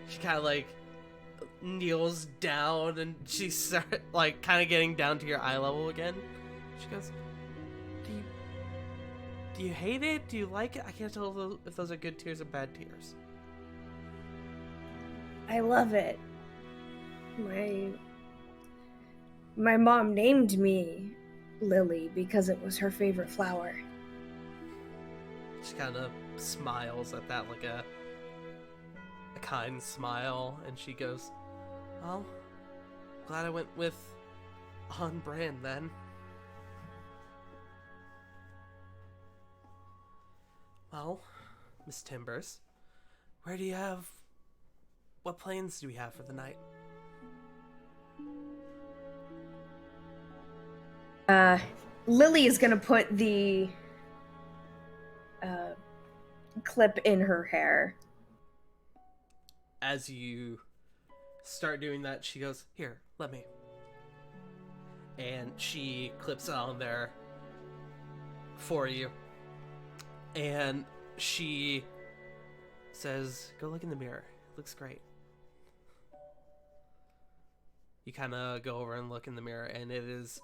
She kind of like kneels down, and she start like kind of getting down to your eye level again. She goes, do you hate it? Do you like it? I can't tell if those are good tears or bad tears. I love it. My mom named me Lilli because it was her favorite flower. She kind of smiles at that, like a kind smile, and she goes, well, glad I went with on brand then. Well, Miss Timbers, what plans do we have for the night? Lily is gonna put the clip in her hair. As you start doing that, she goes, here, let me. And she clips it on there for you. And she says, go look in the mirror. It looks great. You kind of go over and look in the mirror, and it is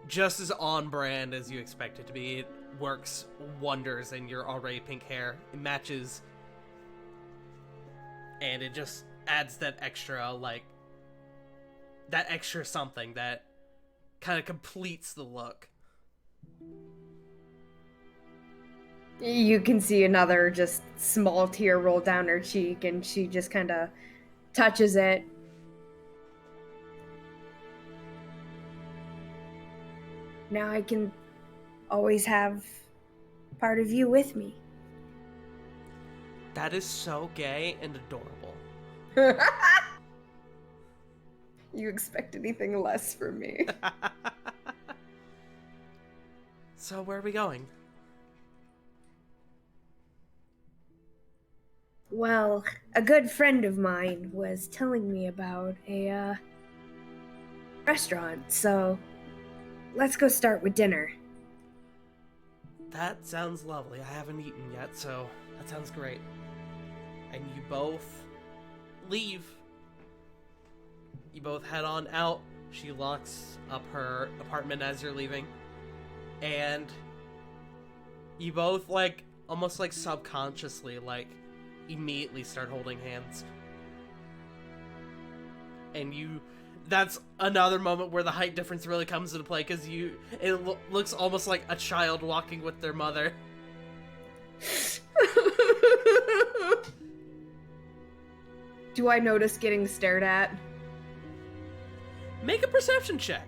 just as on brand as you expect it to be. It works wonders in your already pink hair. It matches, and it just adds that extra, that extra something that kind of completes the look. You can see another just small tear roll down her cheek, and she just kind of touches it. Now I can always have part of you with me. That is so gay and adorable. You expect anything less from me? So where are we going? Well, a good friend of mine was telling me about a restaurant, so let's go start with dinner. That sounds lovely. I haven't eaten yet, so that sounds great. And you both leave. You both head on out. She locks up her apartment as you're leaving. And you both, like, almost like subconsciously, like, immediately start holding hands. And that's another moment where the height difference really comes into play, because it looks almost like a child walking with their mother. Do I notice getting stared at? Make a perception check.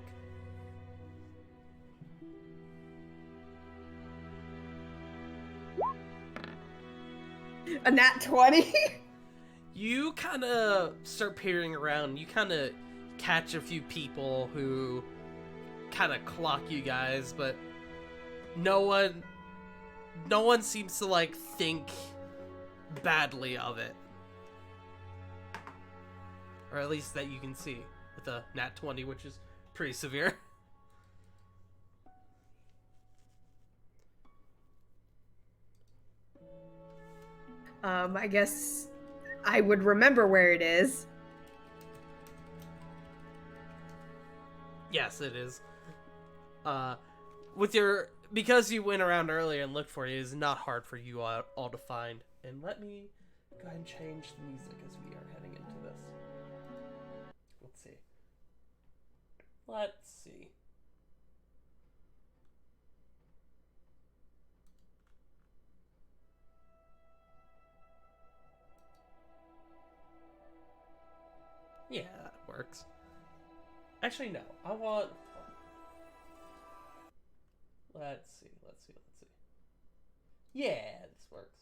A nat 20? You kind of start peering around. You kind of catch a few people who kind of clock you guys, but no one seems to, like, think badly of it. Or at least that you can see with a nat 20, which is pretty severe. I guess I would remember where it is. Yes, it is. Because you went around earlier and looked for it, it is not hard for you all to find. And let me go ahead and change the music as we are heading into this. Let's see. Yeah, that works. Actually, no. I want... Let's see. Yeah, this works.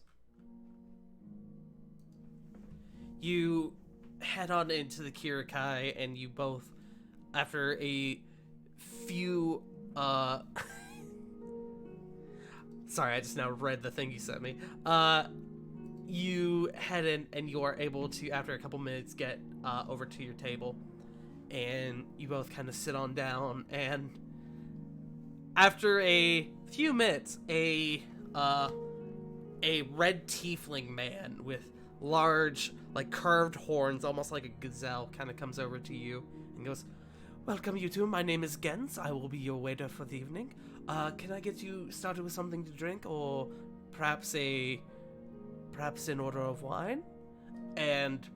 You head on into the Kirikai, and you both, after a few, Sorry, I just now read the thing you sent me. You head in, and you are able to, after a couple minutes, get over to your table. And you both kind of sit on down, and after a few minutes, a red tiefling man with large, like, curved horns, almost like a gazelle, kind of comes over to you and goes, "Welcome, you two. My name is Gens. I will be your waiter for the evening. Can I get you started with something to drink, or perhaps an order of wine?" And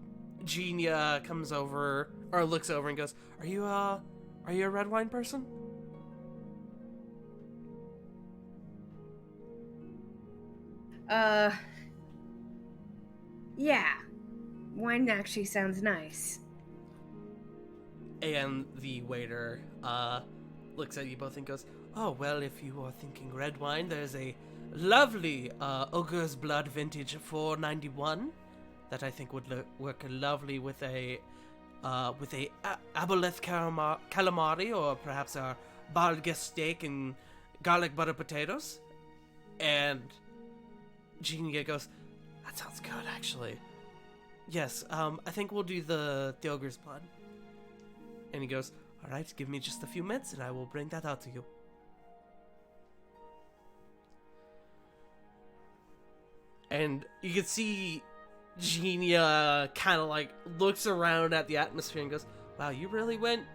Genia comes over, or looks over and goes, Are you a red wine person?" Yeah. Wine actually sounds nice. And the waiter, looks at you both and goes, "Oh, well, if you are thinking red wine, there's a lovely, Ogre's Blood vintage 491 that I think would work lovely with a aboleth calamari, or perhaps our balga steak and garlic butter potatoes." And Genia goes, "That sounds good, actually. Yes, I think we'll do the Ogre's Blood." And he goes, "All right, give me just a few minutes and I will bring that out to you." And you can see Genia kind of, like, looks around at the atmosphere and goes, "Wow, you really went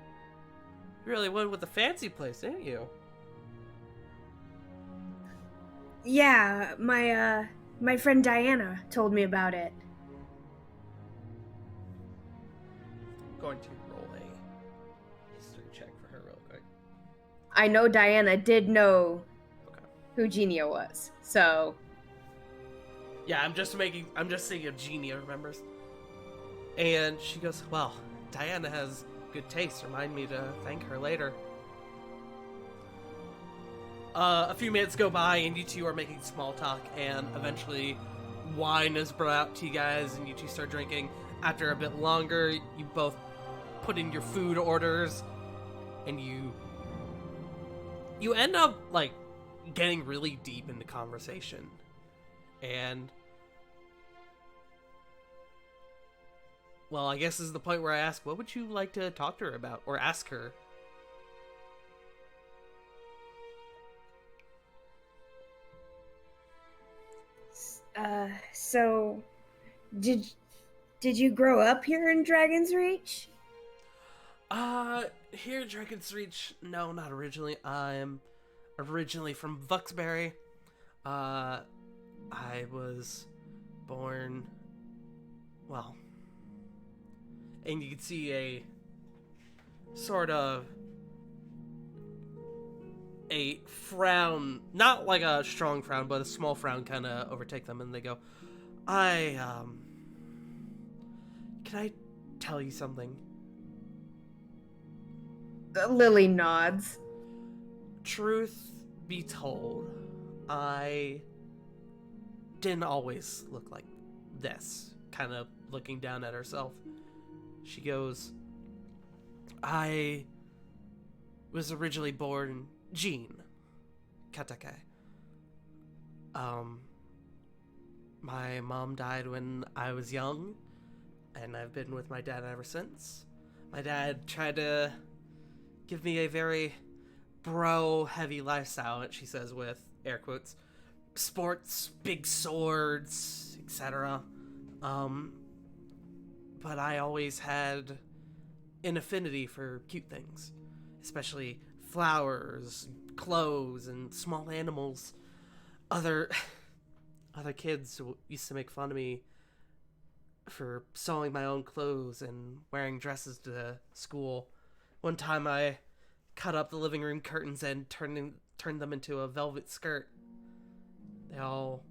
with the fancy place, didn't you?" Yeah, my friend Diana told me about it. I'm going to roll a history check for her real quick. I know Diana did know who Genia was, so Yeah, I'm just thinking of Genia remembers. And she goes, well, Diana has good taste. Remind me to thank her later. A few minutes go by, and you two are making small talk, and eventually wine is brought out to you guys, and you two start drinking. After a bit longer, you both put in your food orders, and you end up, like, getting really deep into conversation. And, well, I guess this is the point where I ask, what would you like to talk to her about, or ask her? So, did you grow up here in Dragon's Reach? Here in Dragon's Reach, no, not originally. I'm originally from Vuxbury. I was born, well, and you can see a sort of a frown, not like a strong frown, but a small frown kind of overtake them, and they go, can I tell you something? Lilli nods. Truth be told, I didn't always look like this, kind of looking down at herself. She goes, I was originally born Jean Katake. My mom died when I was young, and I've been with my dad ever since. My dad tried to give me a very bro-heavy lifestyle, she says with air quotes. Sports, big swords, etc. But I always had an affinity for cute things, especially flowers, clothes, and small animals. Other kids used to make fun of me for sewing my own clothes and wearing dresses to school. One time I cut up the living room curtains and turned them into a velvet skirt. They all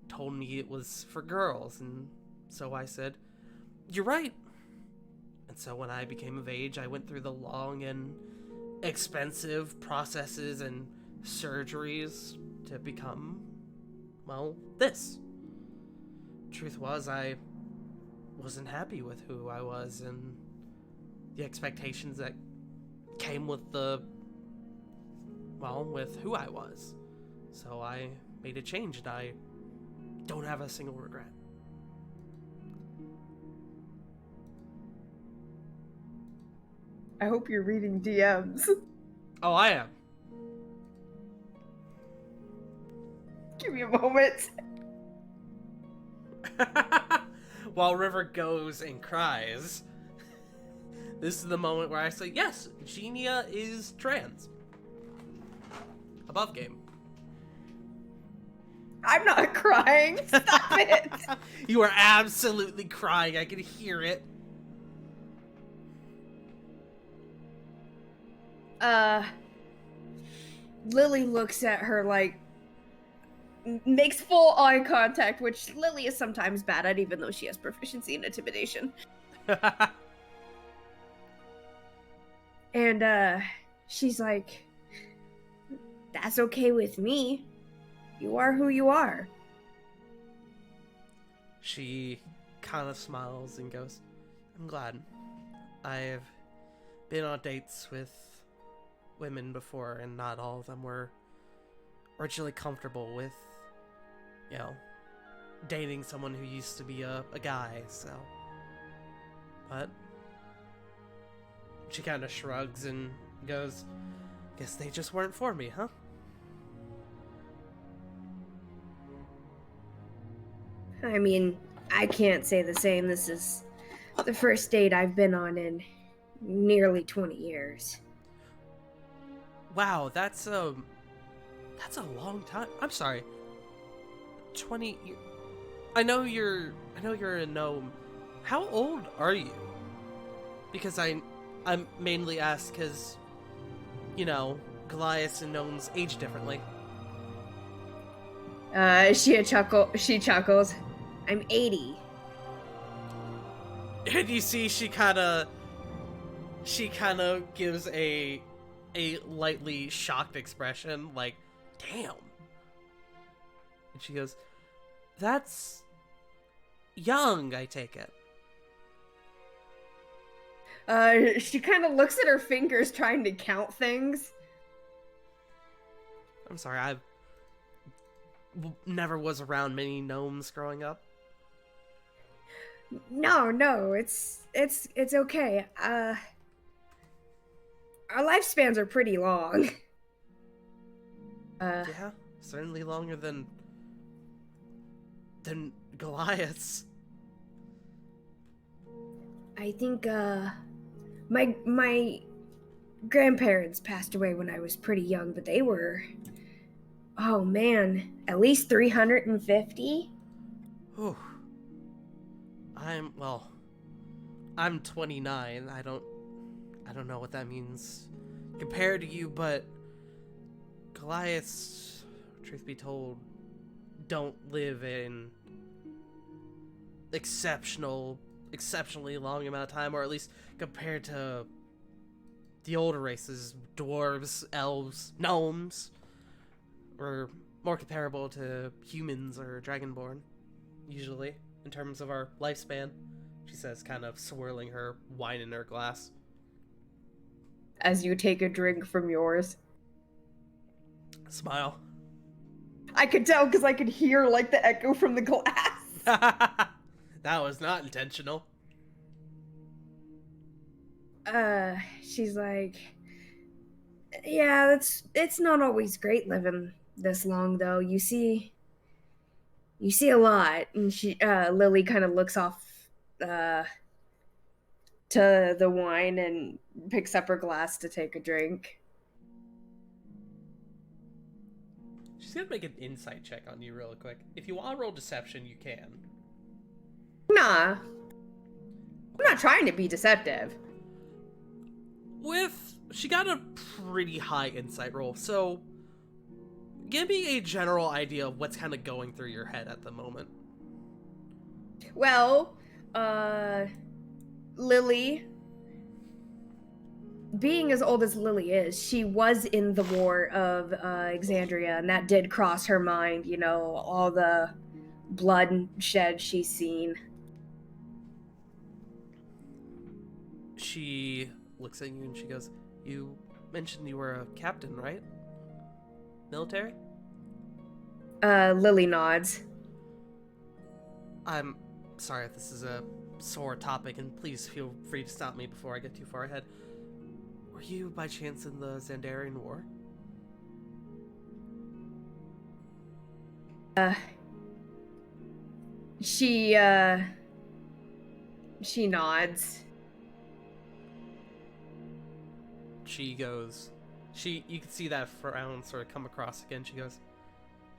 told me it was for girls, and so I said, "You're right." And so when I became of age, I went through the long and expensive processes and surgeries to become, well, this. Truth was, I wasn't happy with who I was and the expectations that came with with who I was. So I made a change, and I don't have a single regret. I hope you're reading DMs. Oh, I am. Give me a moment. While River goes and cries, this is the moment where I say, yes, Genia is trans. Above game. I'm not crying. Stop it. You are absolutely crying. I can hear it. Lilli looks at her like, makes full eye contact, which Lilli is sometimes bad at, even though she has proficiency in intimidation. And she's like, that's okay with me. You are who you are. She kind of smiles and goes, I'm glad. I've been on dates with women before, and not all of them were originally comfortable with, dating someone who used to be a guy, so. But she kind of shrugs and goes, guess they just weren't for me, huh? I mean, I can't say the same. This is the first date I've been on in nearly 20 years. Wow, that's a long time. I'm sorry. 20 years. I know you're a gnome. How old are you? Because I'm mainly asked because, Goliaths and gnomes age differently. She chuckles. I'm 80. And you see she kind of gives a lightly shocked expression, like, damn. And she goes, that's young, I take it. She kind of looks at her fingers trying to count things. I'm sorry, I never was around many gnomes growing up. No, it's okay. Our lifespans are pretty long. Yeah, certainly longer than Goliath's. I think my grandparents passed away when I was pretty young, but they were, oh man, at least 350. Whew. I'm 29. I don't know what that means compared to you, but Goliaths, truth be told, don't live in exceptionally long amount of time, or at least compared to the older races, dwarves, elves, gnomes, or more comparable to humans or dragonborn, usually, in terms of our lifespan, she says, kind of swirling her wine in her glass. As you take a drink from yours. Smile. I could tell because I could hear, like, the echo from the glass. That was not intentional. She's like, yeah, it's not always great living this long, though. You see a lot. And Lily kind of looks off, to the wine and picks up her glass to take a drink. She's gonna make an insight check on you real quick. If you want to roll deception, you can. Nah. I'm not trying to be deceptive. She got a pretty high insight roll, so give me a general idea of what's kind of going through your head at the moment. Well, Lilli, being as old as Lilli is, she was in the War of Exandria, and that did cross her mind, you know, all the bloodshed she's seen. She looks at you and she goes, you mentioned you were a captain, right? Military? Lilli nods. I'm sorry if this is a sore topic, and please feel free to stop me before I get too far ahead. Were you, by chance, in the Xandarian War? She nods. She goes, you can see that frown sort of come across again. She goes,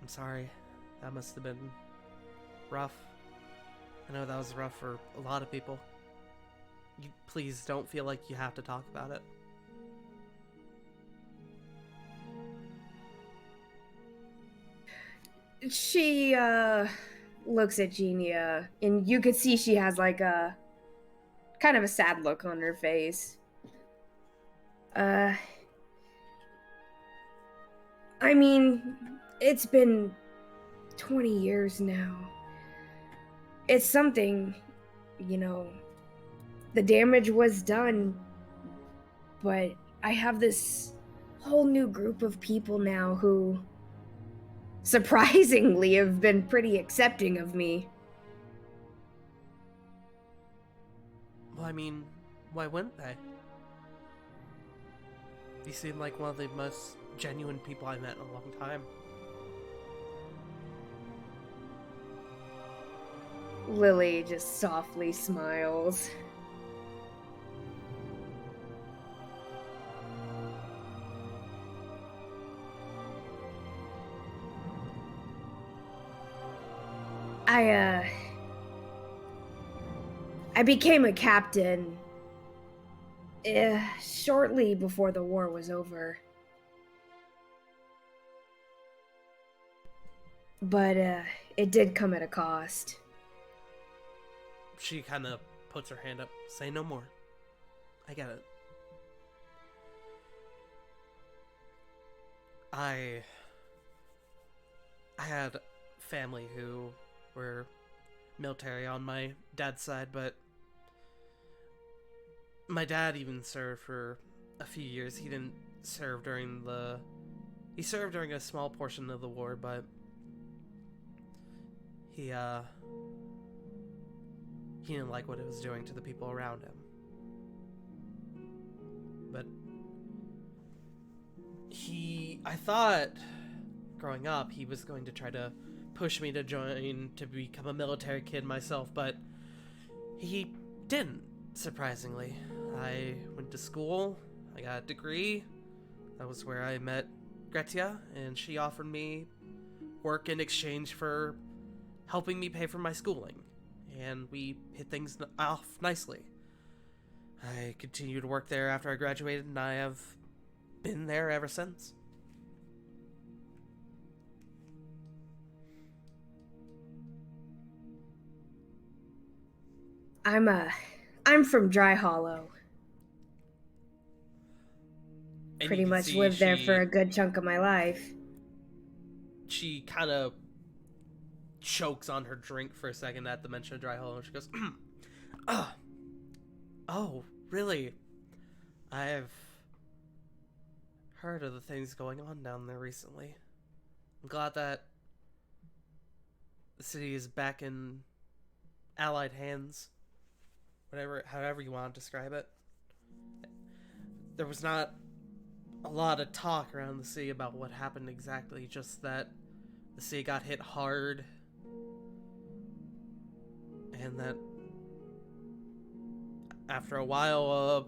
I'm sorry, that must have been rough. I know that was rough for a lot of people. You please don't feel like you have to talk about it. She looks at Genia, and you could see she has like a kind of a sad look on her face. I mean, it's been 20 years now. It's something, you know, the damage was done, but I have this whole new group of people now who surprisingly have been pretty accepting of me. Well, I mean, why wouldn't they? You seem like one of the most genuine people I met in a long time. Lilli just softly smiles. I became a captain shortly before the war was over. but it did come at a cost. She kind of puts her hand up. Say no more. I get it. I had family who were military on my dad's side, but my dad even served for a few years. He didn't serve during the... He served during a small portion of the war, but he didn't like what it was doing to the people around him. But I thought growing up he was going to try to push me to become a military kid myself, but he didn't, surprisingly. I went to school, I got a degree. That was where I met Gretia, and she offered me work in exchange for helping me pay for my schooling. And we hit things off nicely. I continued to work there after I graduated, and I have been there ever since. I'm from Dry Hollow. And pretty much lived there for a good chunk of my life. She kind of chokes on her drink for a second at the mention of Dry Hollow, and she goes, oh, really? I've heard of the things going on down there recently. I'm glad that the city is back in Allied hands. However you want to describe it. There was not a lot of talk around the city about what happened exactly, just that the city got hit hard, and that after a while a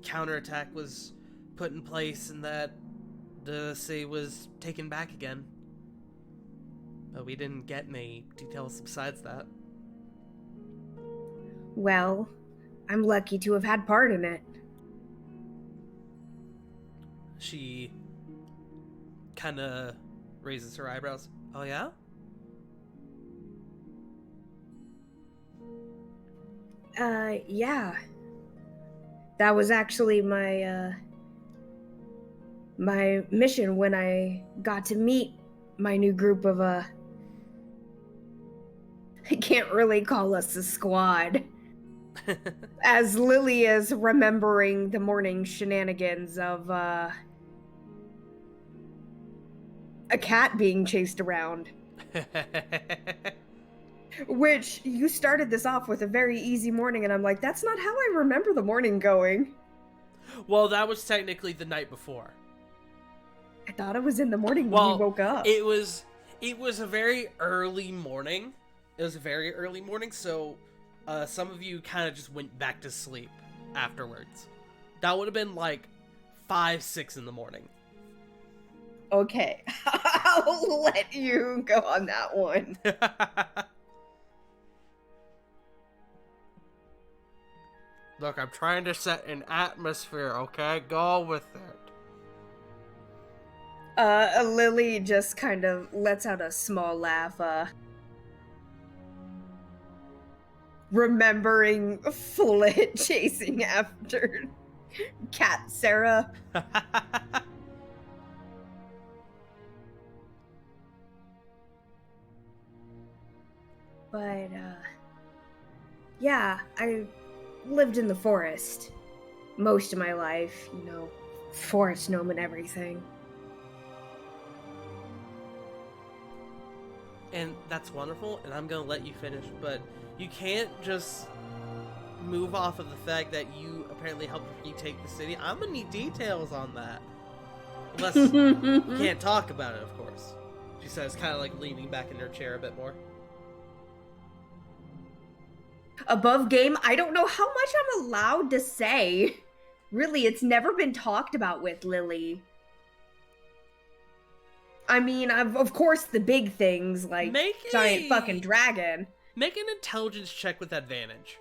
counterattack was put in place and that the city was taken back again. But we didn't get any details besides that. Well, I'm lucky to have had part in it. She kind of raises her eyebrows. Oh, yeah? Yeah. That was actually my mission when I got to meet my new group of, I can't really call us a squad. As Lilli is remembering the morning shenanigans of, a cat being chased around. Which, you started this off with a very easy morning, and I'm like, that's not how I remember the morning going. Well, that was technically the night before. I thought it was in the morning when we woke up. It was a very early morning. It was a very early morning, so some of you kind of just went back to sleep afterwards. That would have been like 5, 6 in the morning. Okay, I'll let you go on that one. Look, I'm trying to set an atmosphere, okay? Go with it. Lilli just kind of lets out a small laugh, remembering Flit chasing after Cat Sarah. But, yeah, I lived in the forest most of my life, forest gnome and everything. And that's wonderful, and I'm gonna let you finish, but you can't just move off of the fact that you apparently helped retake the city. I'm gonna need details on that. Unless you can't talk about it, of course. She says, kind of like leaning back in her chair a bit more. Above game, I don't know how much I'm allowed to say. Really, it's never been talked about with Lilli. I mean, of course, the big things like giant fucking dragon. Make an intelligence check with advantage.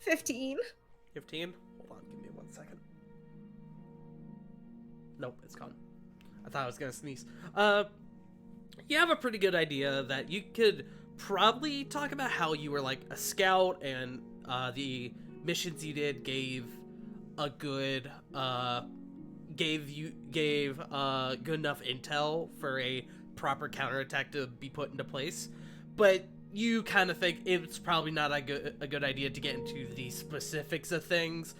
15. 15? Hold on, give me 1 second. Nope, it's gone. I thought I was gonna sneeze. You have a pretty good idea that you could probably talk about how you were like a scout and the missions you did gave a good gave good enough intel for a proper counterattack to be put into place, but you kind of think it's probably not a good idea to get into the specifics of things,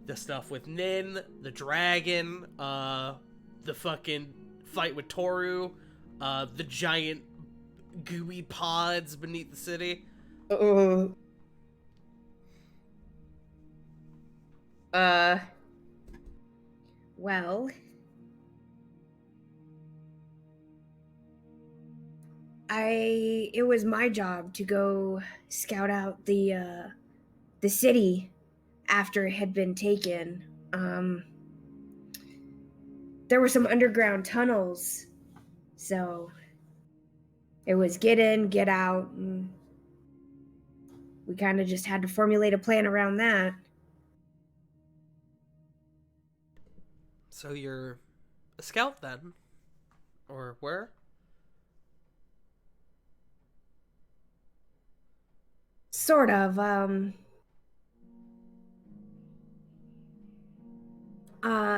the stuff with Nin, the dragon, the fucking fight with Toru, the giant gooey pods beneath the city. Well, it was my job to go scout out the city after it had been taken. There were some underground tunnels, so it was get in, get out, and we kind of just had to formulate a plan around that. So you're a scout then? Or where? Sort of.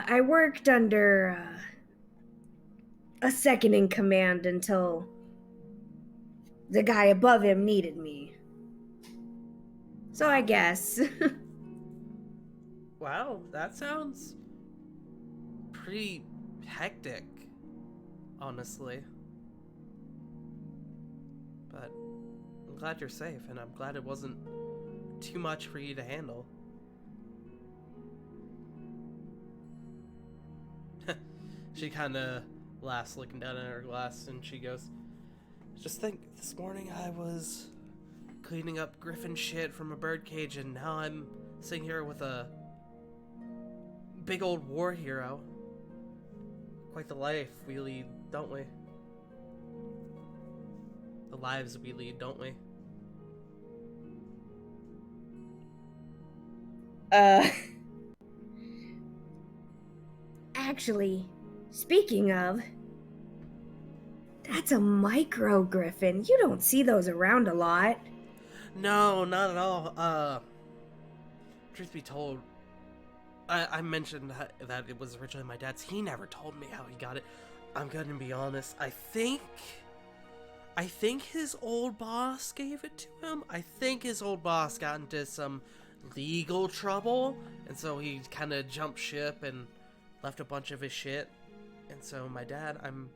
I worked under a second in command until the guy above him needed me. So I guess. Wow, that sounds pretty hectic, honestly. But I'm glad you're safe, and I'm glad it wasn't too much for you to handle. She kind of laughs, looking down at her glass, and she goes, "Just think, this morning I was cleaning up griffin shit from a birdcage, and now I'm sitting here with a big old war hero. Quite the life we lead, don't we? The lives we lead, don't we?" Actually, speaking of, that's a micro griffin. You don't see those around a lot. No, not at all. Truth be told, I mentioned that it was originally my dad's. He never told me how he got it. I'm gonna be honest. I think his old boss gave it to him. I think his old boss got into some legal trouble, and so he kind of jumped ship and left a bunch of his shit. And so my dad, I'm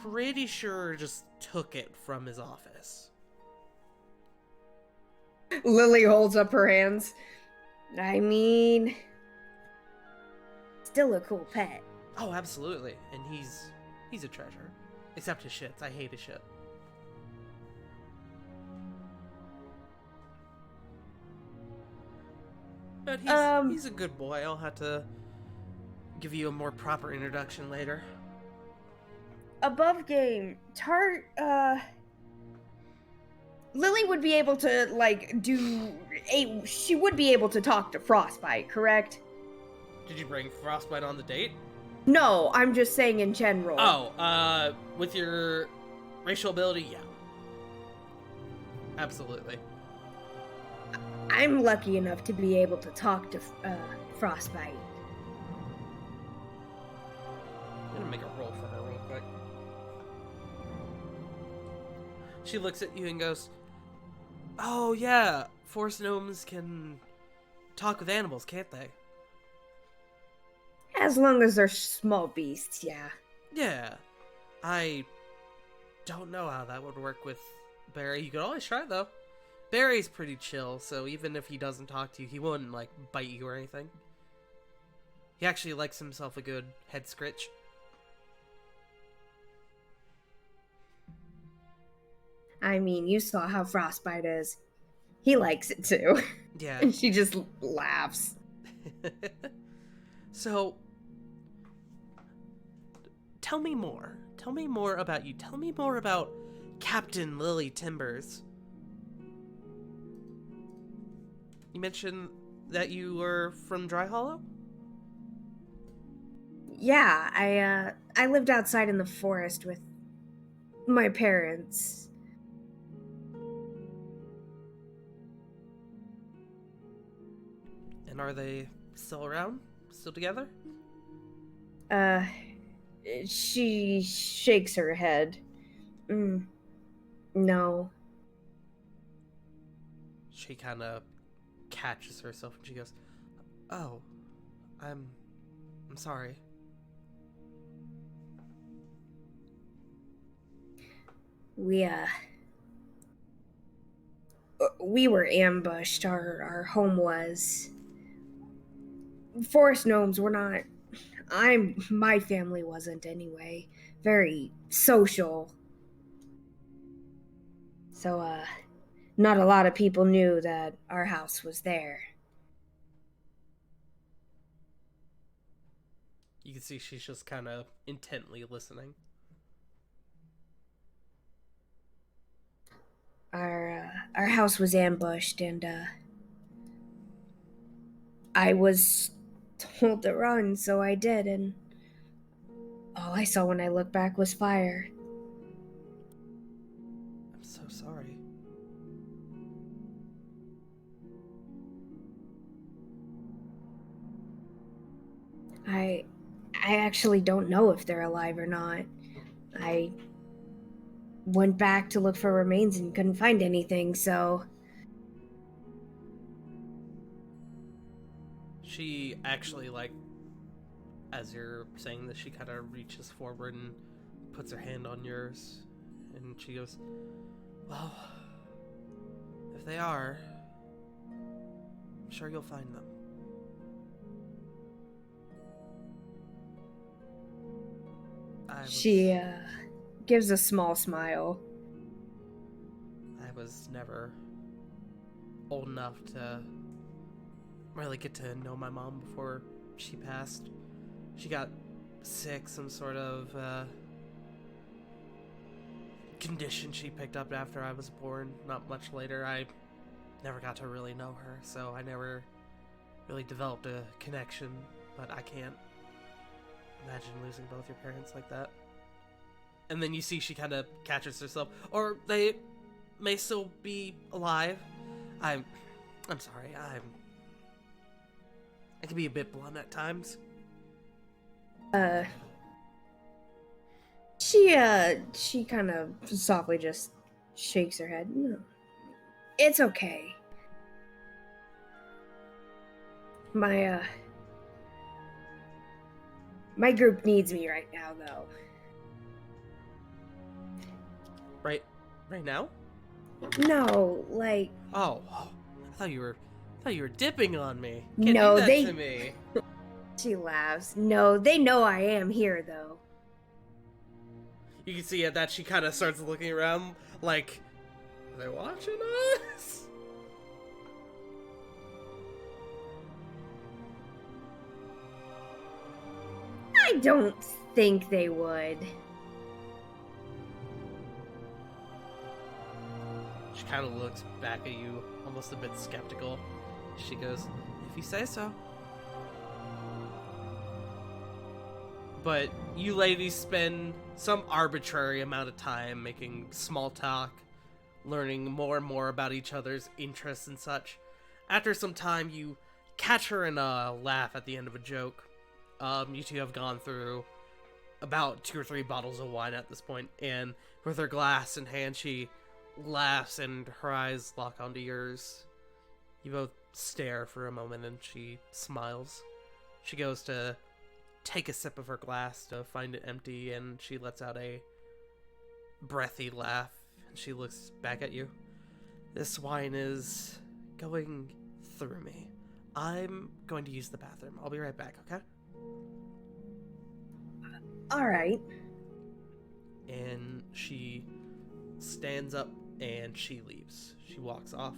pretty sure, just took it from his office. Lilli holds up her hands. I mean, still a cool pet. Oh, absolutely. And he's a treasure. Except his shits. I hate his shit. But he's a good boy. I'll have to give you a more proper introduction later. Above game, Lilli would be able to, like, she would be able to talk to Frostbite, correct? Did you bring Frostbite on the date? No, I'm just saying in general. Oh, with your racial ability, yeah. Absolutely. I'm lucky enough to be able to talk to Frostbite. I'm gonna make a roll for her real quick. She looks at you and goes, "Oh yeah, forest gnomes can talk with animals, can't they?" As long as they're small beasts, yeah. Yeah. I don't know how that would work with Barry. You could always try, though. Barry's pretty chill, so even if he doesn't talk to you, he wouldn't, like, bite you or anything. He actually likes himself a good head scritch. I mean, you saw how Frostbite is. He likes it too. Yeah. And she just laughs. So, tell me more. Tell me more about you. Tell me more about Captain Lilli Timbers. You mentioned that you were from Dry Hollow? Yeah, I lived outside in the forest with my parents. And are they still around? Still together? Uh, she shakes her head. No. She kind of catches herself and she goes, "Oh, I'm sorry." We we were ambushed. Our home was. Forest gnomes were not. My family wasn't anyway. Very social. So not a lot of people knew that our house was there. You can see she's just kind of intently listening. Our house was ambushed, and I was told to run, so I did, and all I saw when I looked back was fire. I'm so sorry. I I actually don't know if they're alive or not. I went back to look for remains and couldn't find anything, so She actually, like, as you're saying this, she kind of reaches forward and puts her hand on yours. And she goes, "Well, if they are, I'm sure you'll find them." she gives a small smile. I was never old enough to really get to know my mom before she passed. She got sick, some sort of condition she picked up after I was born. Not much later, I never got to really know her, so I never really developed a connection. But I can't imagine losing both your parents like that. And then you see she kind of catches herself, or they may still be alive. I'm sorry. I can be a bit blunt at times. She kind of softly just shakes her head. No, it's okay. My group needs me right now, though. Right now? No, like Oh, I thought you were dipping on me. Can't no, do that to me. She laughs. No, they know I am here, though. You can see at that she kind of starts looking around like, are they watching us? I don't think they would. She kind of looks back at you, almost a bit skeptical. She goes, "If you say so." But you ladies spend some arbitrary amount of time making small talk, learning more and more about each other's interests and such. After some time, you catch her in a laugh at the end of a joke. You two have gone through about 2 or 3 bottles of wine at this point, and with her glass in hand, she laughs and her eyes lock onto yours. You both stare for a moment and she smiles. She goes to take a sip of her glass to find it empty, and she lets out a breathy laugh, and she looks back at you. "This wine is going through me. I'm going to use the bathroom. I'll be right back, okay?" All right. And she stands up and she leaves. She walks off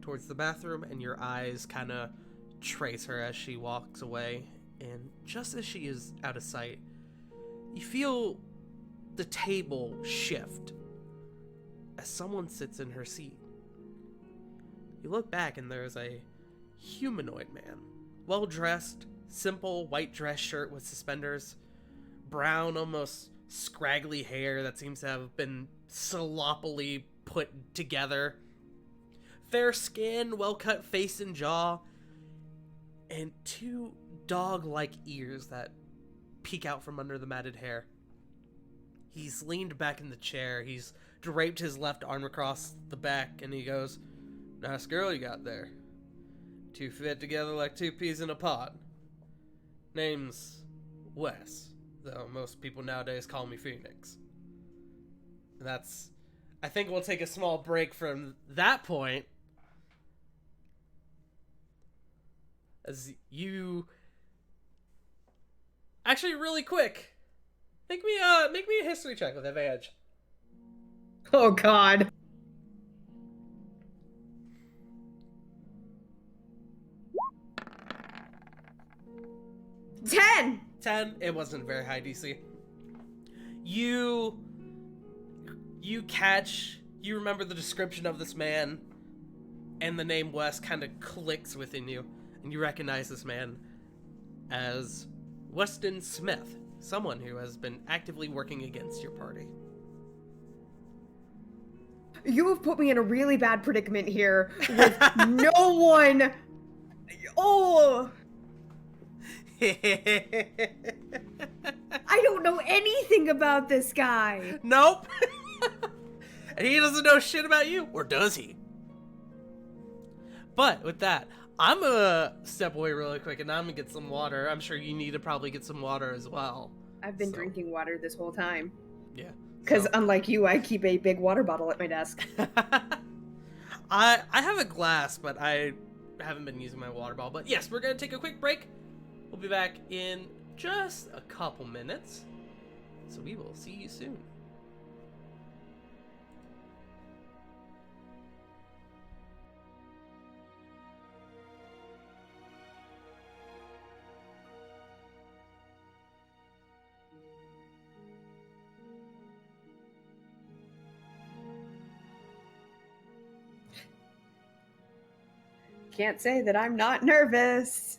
towards the bathroom, and your eyes kind of trace her as she walks away. And just as she is out of sight, you feel the table shift as someone sits in her seat. You look back, and there's a humanoid man. Well dressed, simple white dress shirt with suspenders, brown, almost scraggly hair that seems to have been sloppily put together, fair skin, well cut face and jaw, and two dog-like ears that peek out from under the matted hair. He's leaned back in the chair. He's draped his left arm across the back, and he goes, "Nice girl you got there. Two fit together like two peas in a pod. Name's Wes, though most people nowadays call me Phoenix." That's... I think we'll take a small break from that point. As you... Actually, really quick. Make me a history check with advantage. Oh, God. Ten. 10. It wasn't very high DC. You remember the description of this man, and the name Wes kind of clicks within you, and you recognize this man as Weston Smith, someone who has been actively working against your party. You have put me in a really bad predicament here with no one. Oh. I don't know anything about this guy. Nope. And he doesn't know shit about you, or does he? But with that, I'm gonna step away really quick and I'm gonna get some water. I'm sure you need to probably get some water as well. I've been drinking water this whole time. Yeah. Because unlike you, I keep a big water bottle at my desk. I have a glass, but I haven't been using my water bottle. But yes, we're gonna take a quick break. We'll be back in just a couple minutes. So we will see you soon. Can't say that I'm not nervous.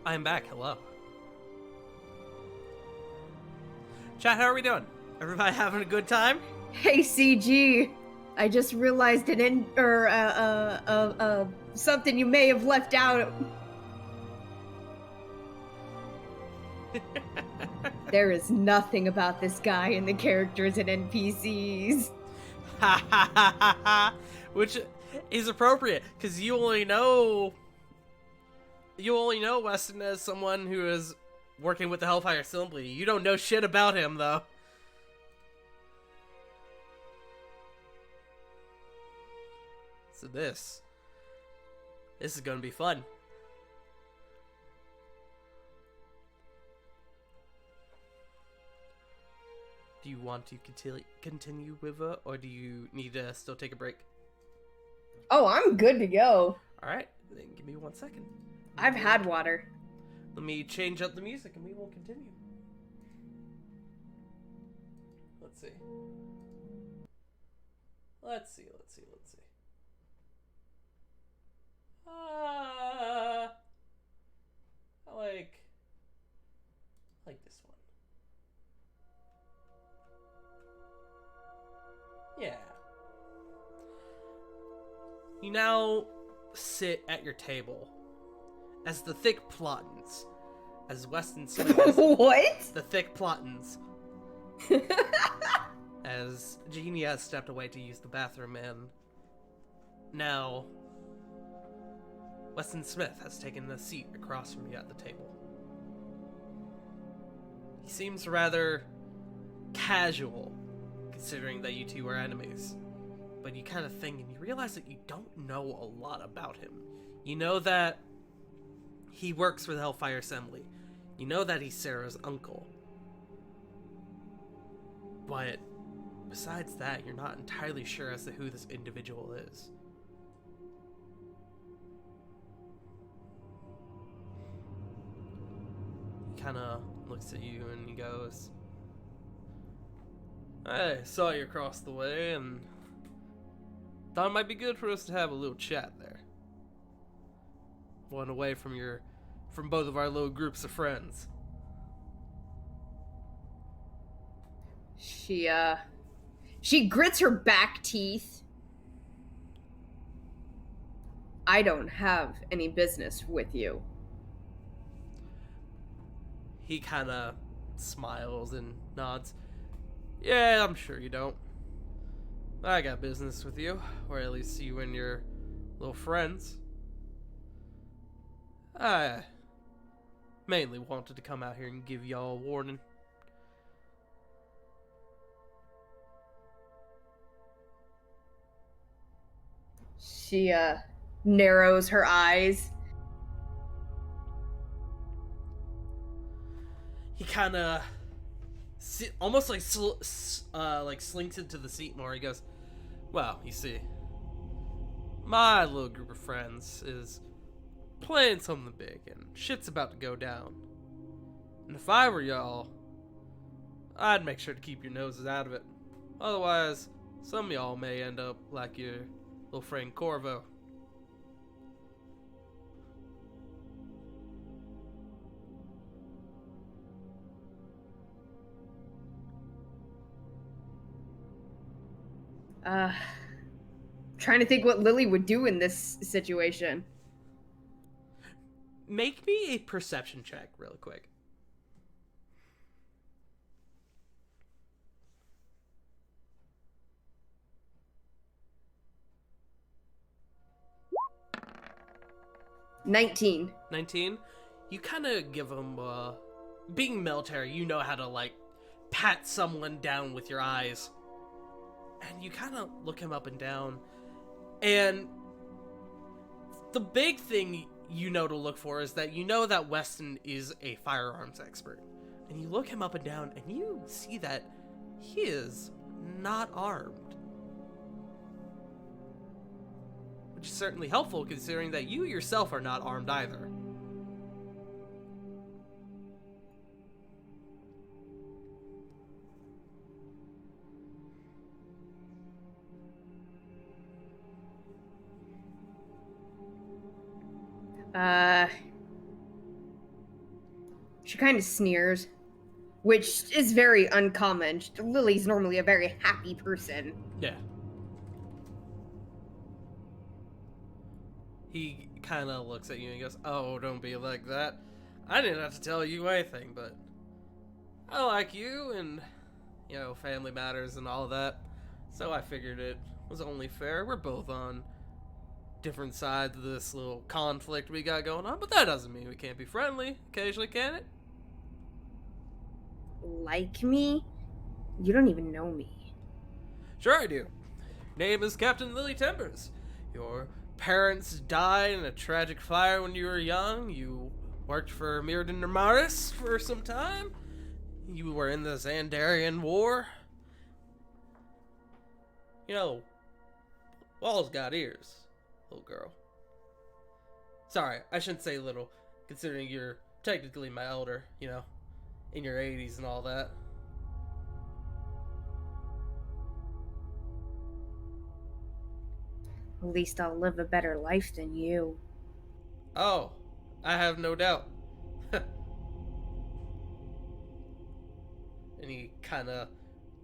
I am back. Hello. Chat, how are we doing? Everybody having a good time? Hey, CG. I just realized something you may have left out. There is nothing about this guy in the characters and NPCs. Ha ha ha ha ha! Which is appropriate, because you only know Weston as someone who is working with the Hellfire Assembly. You don't know shit about him, though. So this is gonna be fun. Do you want to continue with it, or do you need to still take a break? Oh, I'm good to go. Alright, then give me 1 second. I've had water. Let me change up the music and we will continue. Let's see. I like this one. Yeah. You now sit at your table as the thick plottins, as Weston Smith. What? The thick plottins. As Jeannie has stepped away to use the bathroom, and now Weston Smith has taken a seat across from you at the table. He seems rather casual, considering that you two are enemies. But you kind of think, and you realize that you don't know a lot about him. You know that he works for the Hellfire Assembly. You know that he's Sarah's uncle. But besides that, you're not entirely sure as to who this individual is. He kind of looks at you and he goes, I saw you across the way and thought it might be good for us to have a little chat there. One away from both of our little groups of friends. She grits her back teeth. I don't have any business with you. He kind of smiles and nods. Yeah, I'm sure you don't. I got business with you, or at least you and your little friends. I mainly wanted to come out here and give y'all a warning. She narrows her eyes. He kind of almost like slinks into the seat more. He goes, well, you see, my little group of friends is playing something big and shit's about to go down. And if I were y'all, I'd make sure to keep your noses out of it. Otherwise, some of y'all may end up like your little friend Corvo. Trying to think what Lilli would do in this situation. Make me a perception check really quick. $19. 19? You kind of give him, being military, you know how to, like, pat someone down with your eyes. And you kind of look him up and down. And the big thing you know to look for is that you know that Weston is a firearms expert. And you look him up and down and you see that he is not armed. Which is certainly helpful considering that you yourself are not armed either. She kind of sneers, which is very uncommon. Lilli's normally a very happy person. Yeah. He kind of looks at you and he goes, oh, don't be like that. I didn't have to tell you anything, but I like you and, you know, family matters and all of that. So I figured it was only fair. We're both on different sides of this little conflict we got going on, but that doesn't mean we can't be friendly occasionally, can it? Like me? You don't even know me. Sure I do. Name is Captain Lilli Timbers. Your parents died in a tragic fire when you were young. You worked for Mirrodin Namaris for some time. You were in the Xandarian War. You know, walls got ears, little girl. Sorry, I shouldn't say little, considering you're technically my elder, you know, in your 80s and all that. At least I'll live a better life than you. Oh, I have no doubt. And he kind of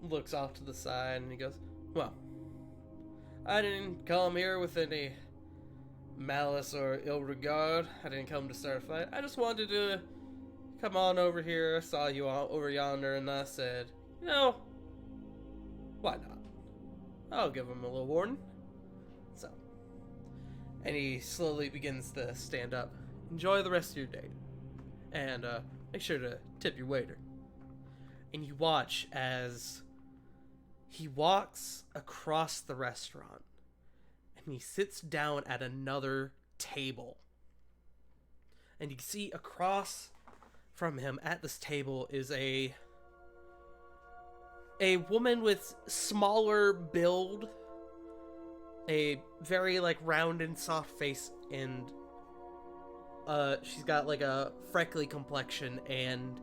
looks off to the side and he goes, well, I didn't come here with any malice or ill regard. I didn't come to start a fight. I just wanted to come on over here. I saw you all over yonder and I said, you know, why not? I'll give him a little warning. So, and he slowly begins to stand up. Enjoy the rest of your day. And make sure to tip your waiter. and you watch as he walks across the restaurant and he sits down at another table. And you can see across from him at this table is a woman with smaller build, a very like round and soft face, and she's got like a freckly complexion and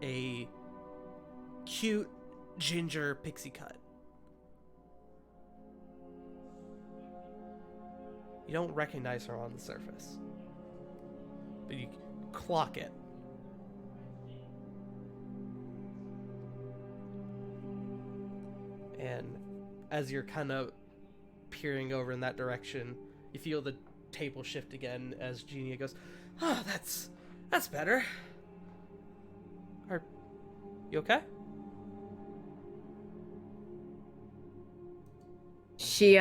a cute ginger pixie cut. You don't recognize her on the surface, but you clock it. And as you're kind of peering over in that direction, you feel the table shift again as Genia goes, "Oh, that's better. Are you okay?" She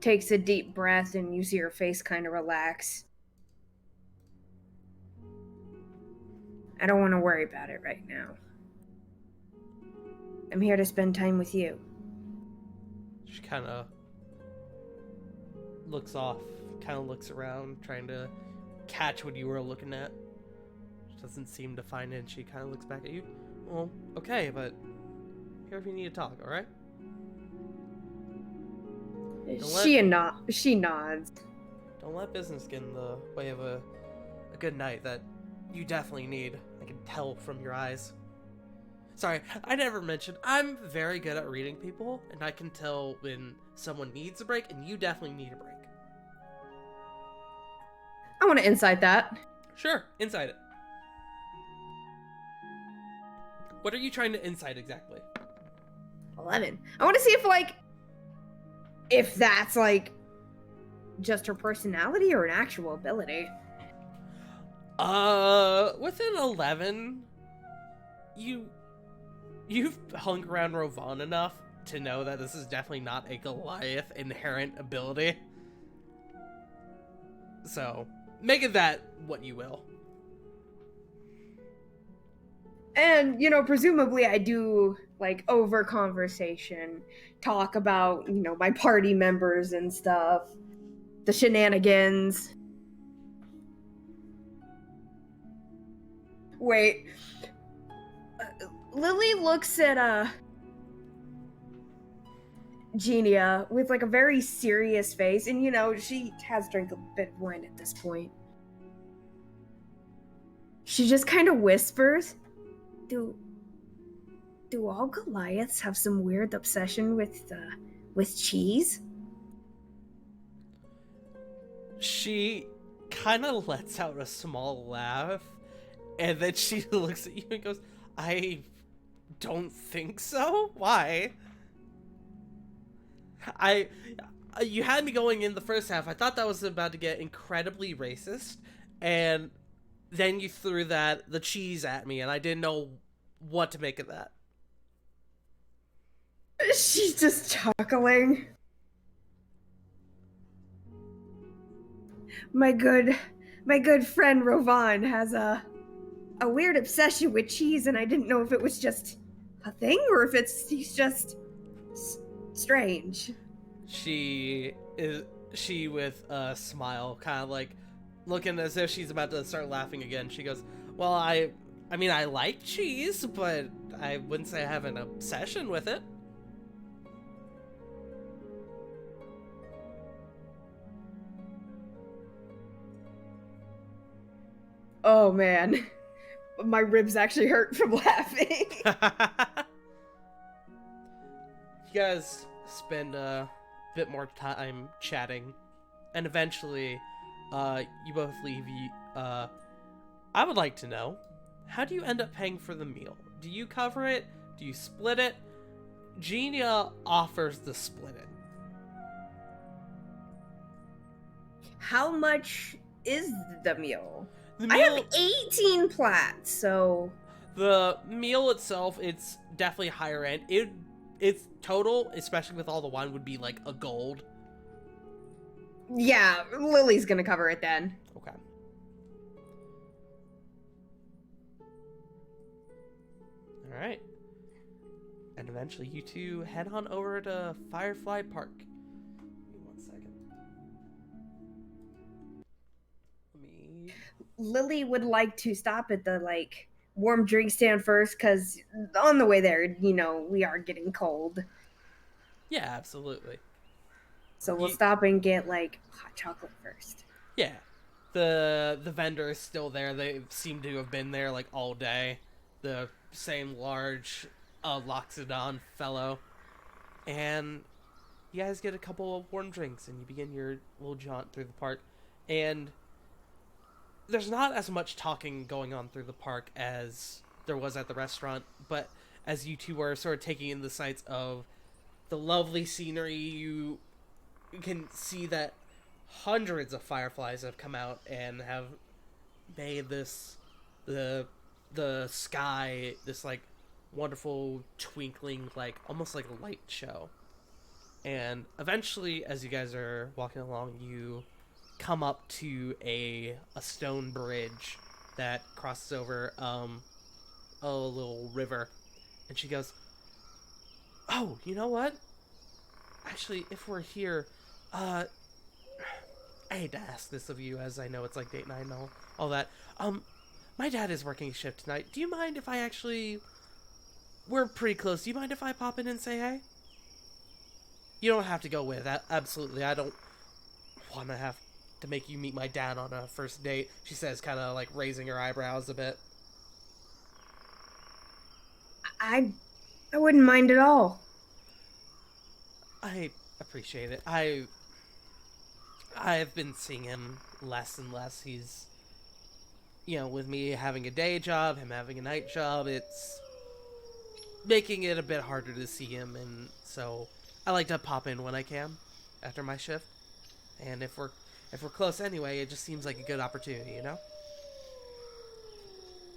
takes a deep breath, and you see her face kind of relax. I don't want to worry about it right now. I'm here to spend time with you. She kind of looks off, kind of looks around, trying to catch what you were looking at. She doesn't seem to find it, and she kind of looks back at you. Well, okay, but here if you need to talk, all right? She nods. Don't let business get in the way of a good night that you definitely need. I can tell from your eyes. Sorry, I never mentioned, I'm very good at reading people, and I can tell when someone needs a break, and you definitely need a break. I want to insight that. Sure, insight it. What are you trying to insight exactly? 11. I want to see if that's like just her personality or an actual ability. With an 11, you've hung around Rovan enough to know that this is definitely not a Goliath inherent ability. So, make it that what you will. And, presumably I do, over conversation, talk about, my party members and stuff, the shenanigans. Wait. Lilli looks at, Genia with, a very serious face, and, she has drank a bit of wine at this point. She just kind of whispers, Do all Goliaths have some weird obsession with cheese? She kind of lets out a small laugh, and then she looks at you and goes, I don't think so? Why? You had me going in the first half. I thought that was about to get incredibly racist, and then you threw the cheese at me, and I didn't know what to make of that. She's just chuckling. My good friend Rovan has a weird obsession with cheese, and I didn't know if it was just a thing or if he's just strange. She with a smile, kind of like looking as if she's about to start laughing again. She goes, well, I mean, I like cheese, but I wouldn't say I have an obsession with it. Oh, man. My ribs actually hurt from laughing. You guys spend a bit more time chatting, and eventually, you both leave. I would like to know, how do you end up paying for the meal? Do you cover it? Do you split it? Genia offers to split it. How much is the meal? I have 18 plats, so... The meal itself, it's definitely higher end. It's total, especially with all the wine, would be like a gold. Yeah, Lilli's gonna cover it then. Okay. right. And eventually you two head on over to Firefly Park. Give me 1 second. Lilli would like to stop at the, like, warm drink stand first, because on the way there, you know, we are getting cold. Yeah, absolutely. So we'll stop and get, like, hot chocolate first. Yeah. The vendor is still there. They seem to have been there, like, all day. The same large Loxodon fellow. And you guys get a couple of warm drinks, and you begin your little jaunt through the park. And there's not as much talking going on through the park as there was at the restaurant, but as you two are sort of taking in the sights of the lovely scenery, you can see that hundreds of fireflies have come out and have made this the sky this like wonderful twinkling, like almost like a light show. And eventually, as you guys are walking along, you come up to a stone bridge that crosses over a little river. And she goes, "Oh, you know what? Actually, if we're here, I hate to ask this of you, as I know it's like date night and all that. My dad is working shift tonight. Do you mind if I actually... We're pretty close. Do you mind if I pop in and say hey? You don't have to go with. Absolutely. I don't want to have to make you meet my dad on a first date," she says, kind of like raising her eyebrows a bit. I wouldn't mind at all. I appreciate it. I've been seeing him less and less. He's, you know, with me having a day job, him having a night job, it's making it a bit harder to see him, and so I like to pop in when I can after my shift. And if we're close anyway, it just seems like a good opportunity, you know?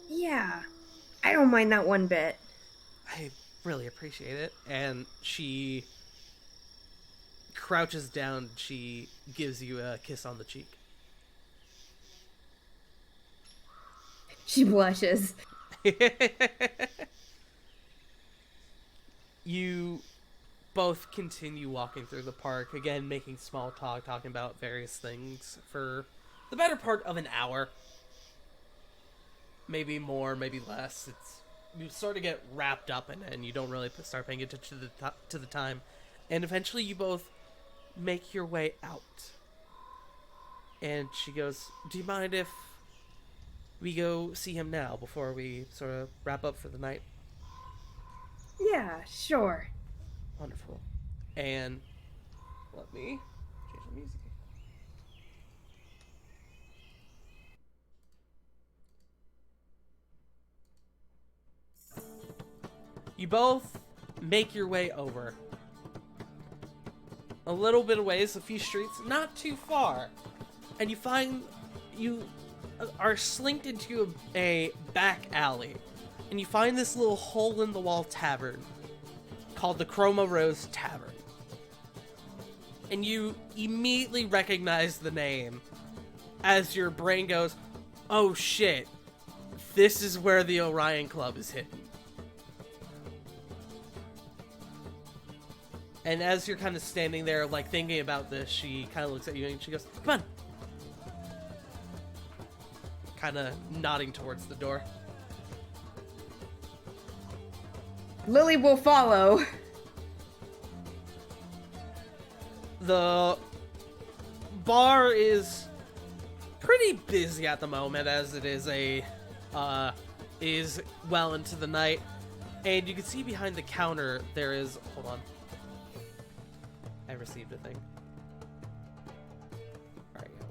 Yeah, I don't mind that one bit. I really appreciate it. And she crouches down. She gives you a kiss on the cheek. She blushes. You both continue walking through the park, again making small talk, talking about various things for the better part of an hour. Maybe more, maybe less. You sort of get wrapped up in it, and you don't really start paying attention to the time. And eventually you both make your way out. And she goes, "Do you mind if we go see him now before we sort of wrap up for the night?" Yeah, sure. Wonderful. And let me change the music. You both make your way over. A little bit of ways, a few streets, not too far. And you find you are slinked into a back alley. And you find this little hole-in-the-wall tavern called the Chroma Rose Tavern. And you immediately recognize the name as your brain goes, "Oh shit, this is where the Orion Club is hidden." And as you're kind of standing there, like, thinking about this, she kind of looks at you and she goes, "Come on." Kind of nodding towards the door. Lilli will follow. The bar is pretty busy at the moment, as it is is well into the night. And you can see behind the counter there is... Hold on. I received a thing. Alright, yeah,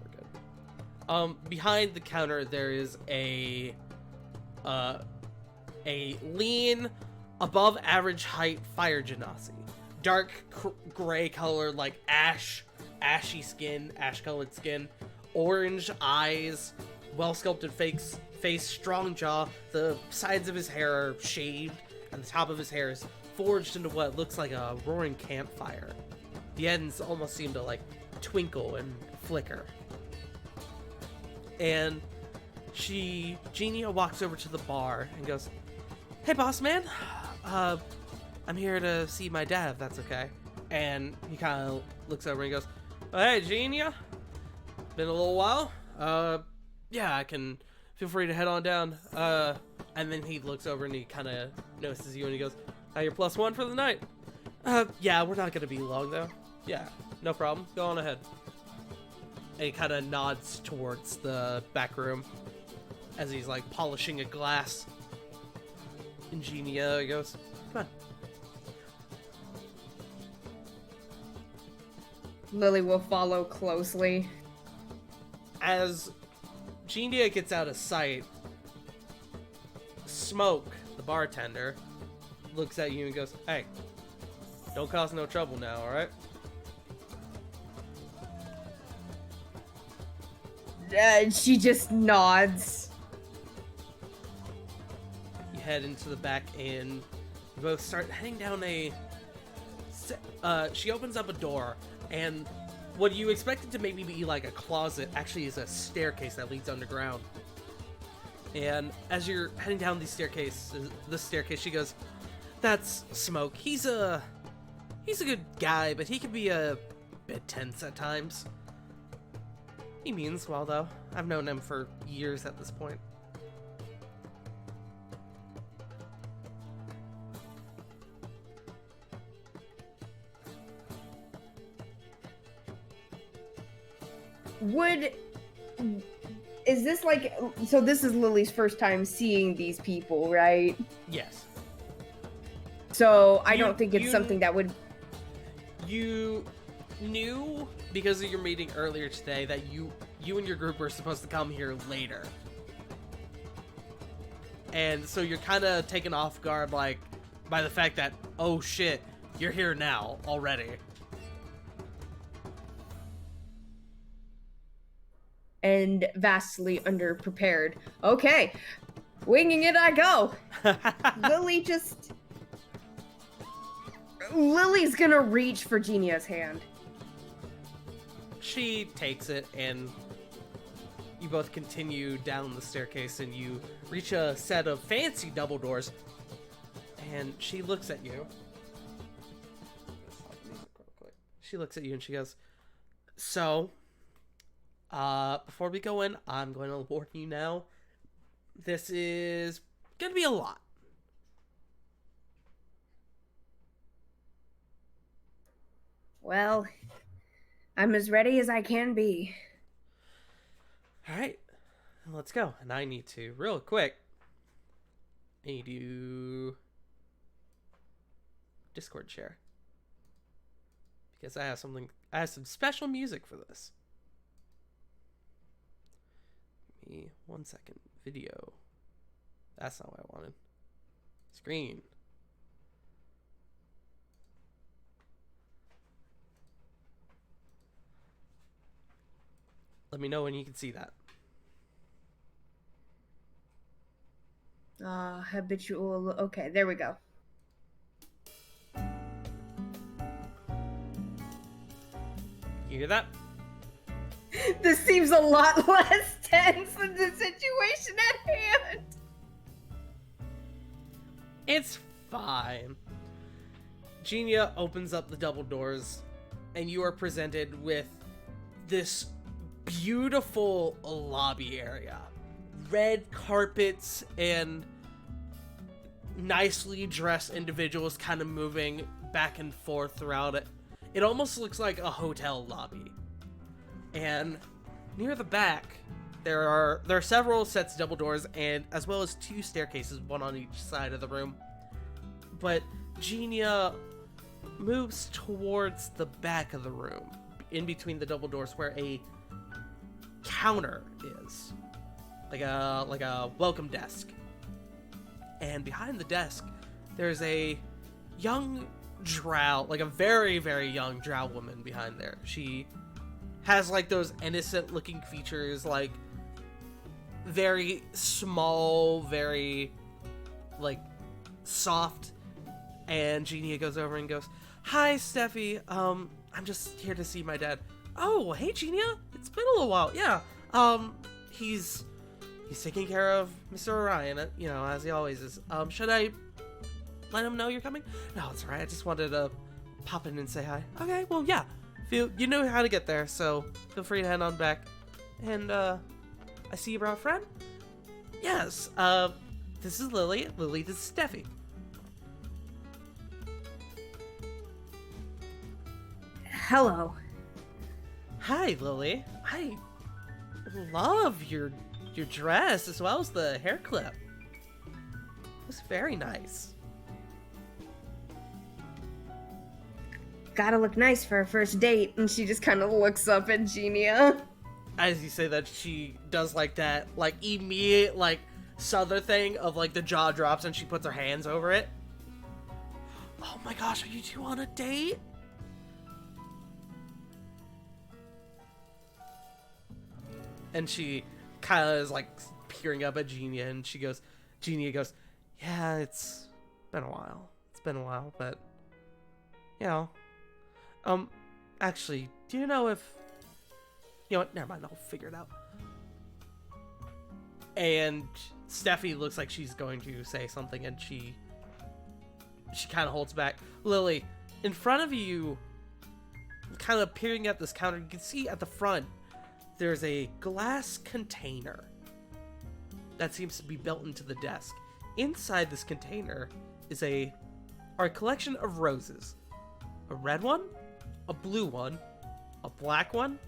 we're good. Behind the counter there is a lean, above average height fire genasi. Dark gray color, like ashy skin, ash colored skin, orange eyes, well sculpted face, strong jaw. The sides of his hair are shaved, and the top of his hair is forged into what looks like a roaring campfire. The ends almost seem to like twinkle and flicker. And Genia walks over to the bar and goes, Hey, boss man. I'm here to see my dad, if that's okay. And he kind of looks over and goes, oh, hey, Genia. Been a little while. Yeah, I can feel free to head on down. And then he looks over and he kind of notices you and he goes, you're +1 for the night. Yeah, we're not going to be long, though. Yeah, no problem. Go on ahead. And he kind of nods towards the back room as he's, like, polishing a glass. And Genia goes, come on. Lilli will follow closely. As Genia gets out of sight, Smoke, the bartender, looks at you and goes, hey, don't cause no trouble now, alright? She just nods. You head into the back and you both start heading down she opens up a door, and what you expected to maybe be like a closet actually is a staircase that leads underground. And as you're heading down the staircase, she goes, that's Smoke. He's a good guy, but he can be a bit tense at times. He means well, though. I've known him for years at this point. Is this like, so this is Lilli's first time seeing these people, right? Yes. So I don't think it's something that would... You knew, because of your meeting earlier today, that you and your group were supposed to come here later. And so you're kind of taken off guard, like, by the fact that, oh shit, you're here now already. And vastly underprepared. Okay, winging it I go. Lilli's gonna reach for Genia's hand. She takes it, and you both continue down the staircase, and you reach a set of fancy double doors, and she looks at you. She looks at you and she goes, so, before we go in, I'm going to warn you now. This is going to be a lot. Well, I'm as ready as I can be. All right, let's go. And I need to, real quick, I need to Discord share. Because I have some special music for this. Give me 1 second. Video. That's not what I wanted. Screen. Let me know when you can see that. Habitual. Okay, there we go. You hear that? This seems a lot less tense than the situation at hand. It's fine. Genia opens up the double doors, and you are presented with this beautiful lobby area. Red carpets and nicely dressed individuals kind of moving back and forth throughout it. It almost looks like a hotel lobby. And near the back, there are several sets of double doors, and as well as 2 staircases, one on each side of the room. But Genia moves towards the back of the room, in between the double doors, where a counter is, like a welcome desk. And behind the desk, there's a young drow, like a very, very young drow woman behind there. She has like those innocent looking features, like very small, very like soft. And Genia goes over and goes, hi Steffi, I'm just here to see my dad. Oh, hey Genia, it's been a little while. Yeah, he's he's taking care of Mr. Orion, you know, as he always is. Should I let him know you're coming? No, it's alright. I just wanted to pop in and say hi. Okay, well, yeah. You know how to get there, so feel free to head on back. And, I see you brought a friend? Yes, this is Lilli. Lilli, this is Steffi. Hello. Hi, Lilli. I love your dress as well as the hair clip. It's very nice. Gotta look nice for a first date. And she just kind of looks up at Genia. As you say that, she does like that, like immediate, like southern thing of like the jaw drops and she puts her hands over it. Oh my gosh, are you two on a date? And she kind of is like peering up at Genia, and Genia goes, yeah, it's been a while. It's been a while, but, you know. Actually, do you know if, you know what, never mind, I'll figure it out. And Steffi looks like she's going to say something, and she kind of holds back. Lilli, in front of you, kind of peering at this counter, you can see at the front, there's a glass container that seems to be built into the desk. Inside this container are a collection of roses. A red one, a blue one, a black one,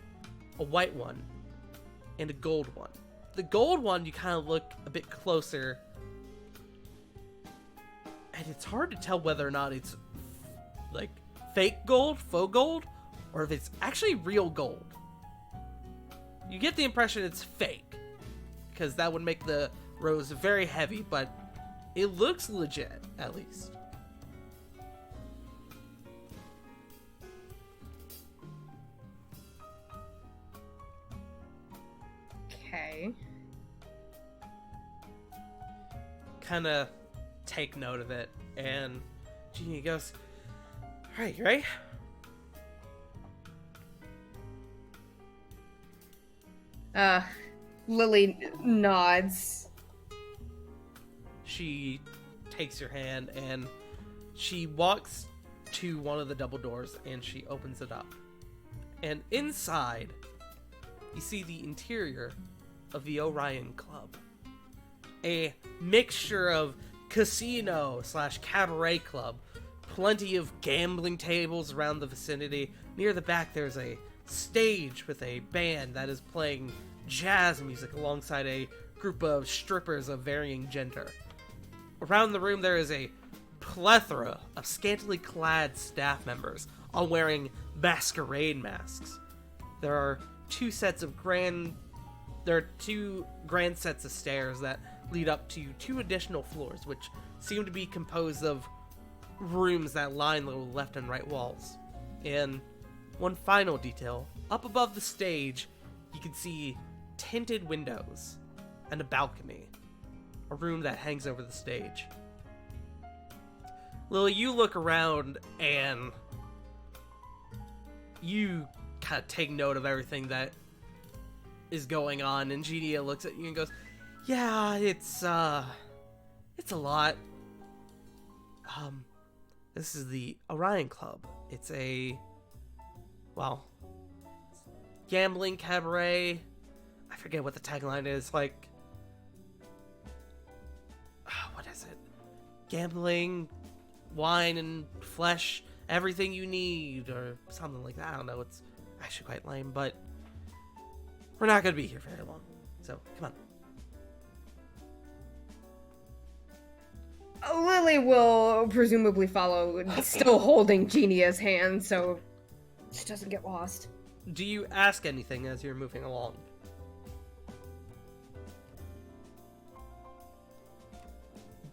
a white one, and a gold one. The gold one, you kind of look a bit closer, and it's hard to tell whether or not it's like fake gold, faux gold, or if it's actually real gold. You get the impression it's fake, because that would make the rose very heavy, but it looks legit, at least. Okay. Kind of take note of it, and Genie goes, alright, you ready? Lilli nods. She takes your hand and she walks to one of the double doors and she opens it up. And inside, you see the interior of the Orion Club. A mixture of casino / cabaret club. Plenty of gambling tables around the vicinity. Near the back there's a stage with a band that is playing jazz music alongside a group of strippers of varying gender. Around the room there is a plethora of scantily clad staff members, all wearing masquerade masks. There are two grand sets of stairs that lead up to two additional floors, which seem to be composed of rooms that line the left and right walls. And one final detail, up above the stage, you can see tinted windows and a balcony, a room that hangs over the stage. Lilli, you look around and you kind of take note of everything that is going on, and Genia looks at you and goes, yeah, it's a lot. This is the Orion Club. It's a, well, gambling cabaret. I forget what the tagline is, like, what is it? Gambling, wine and flesh, everything you need, or something like that. I don't know, it's actually quite lame, but we're not gonna be here very long, so come on. Lilli will presumably follow, still holding Genia's hand, so she doesn't get lost. Do you ask anything as you're moving along?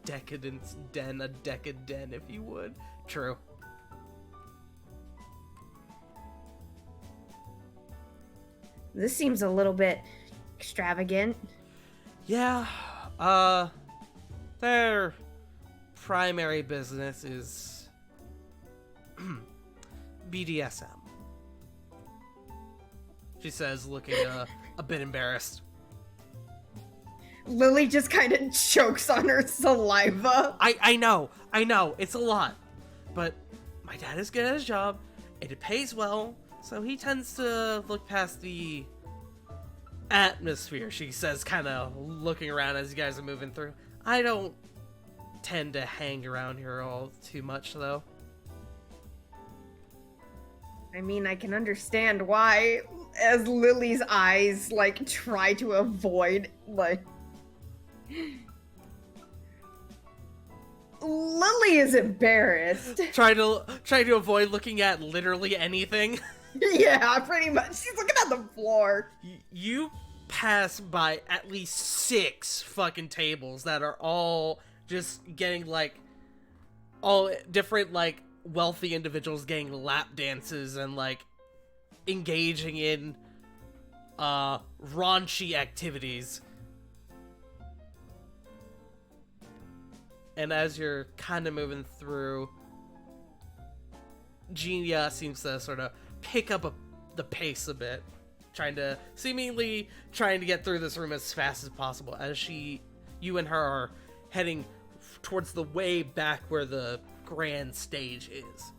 Decadence den, a decadent, if you would. True. This seems a little bit extravagant. Yeah, their primary business is BDSM. She says, looking a bit embarrassed. Lilli just kind of chokes on her saliva. I know, it's a lot. But my dad is good at his job, and it pays well, so he tends to look past the atmosphere, she says, kind of looking around as you guys are moving through. I don't tend to hang around here all too much, though. I mean, I can understand why, as Lilli's eyes, like, try to avoid, like... Lilli is embarrassed. Try to avoid looking at literally anything. Yeah, pretty much. She's looking at the floor. You pass by at least 6 fucking tables that are all just getting, like, all different, like, wealthy individuals getting lap dances and, like, engaging in raunchy activities. And as you're kind of moving through, Genia seems to sort of pick up the pace a bit, seemingly trying to get through this room as fast as possible, as you and her are heading towards the way back where the grand stage is.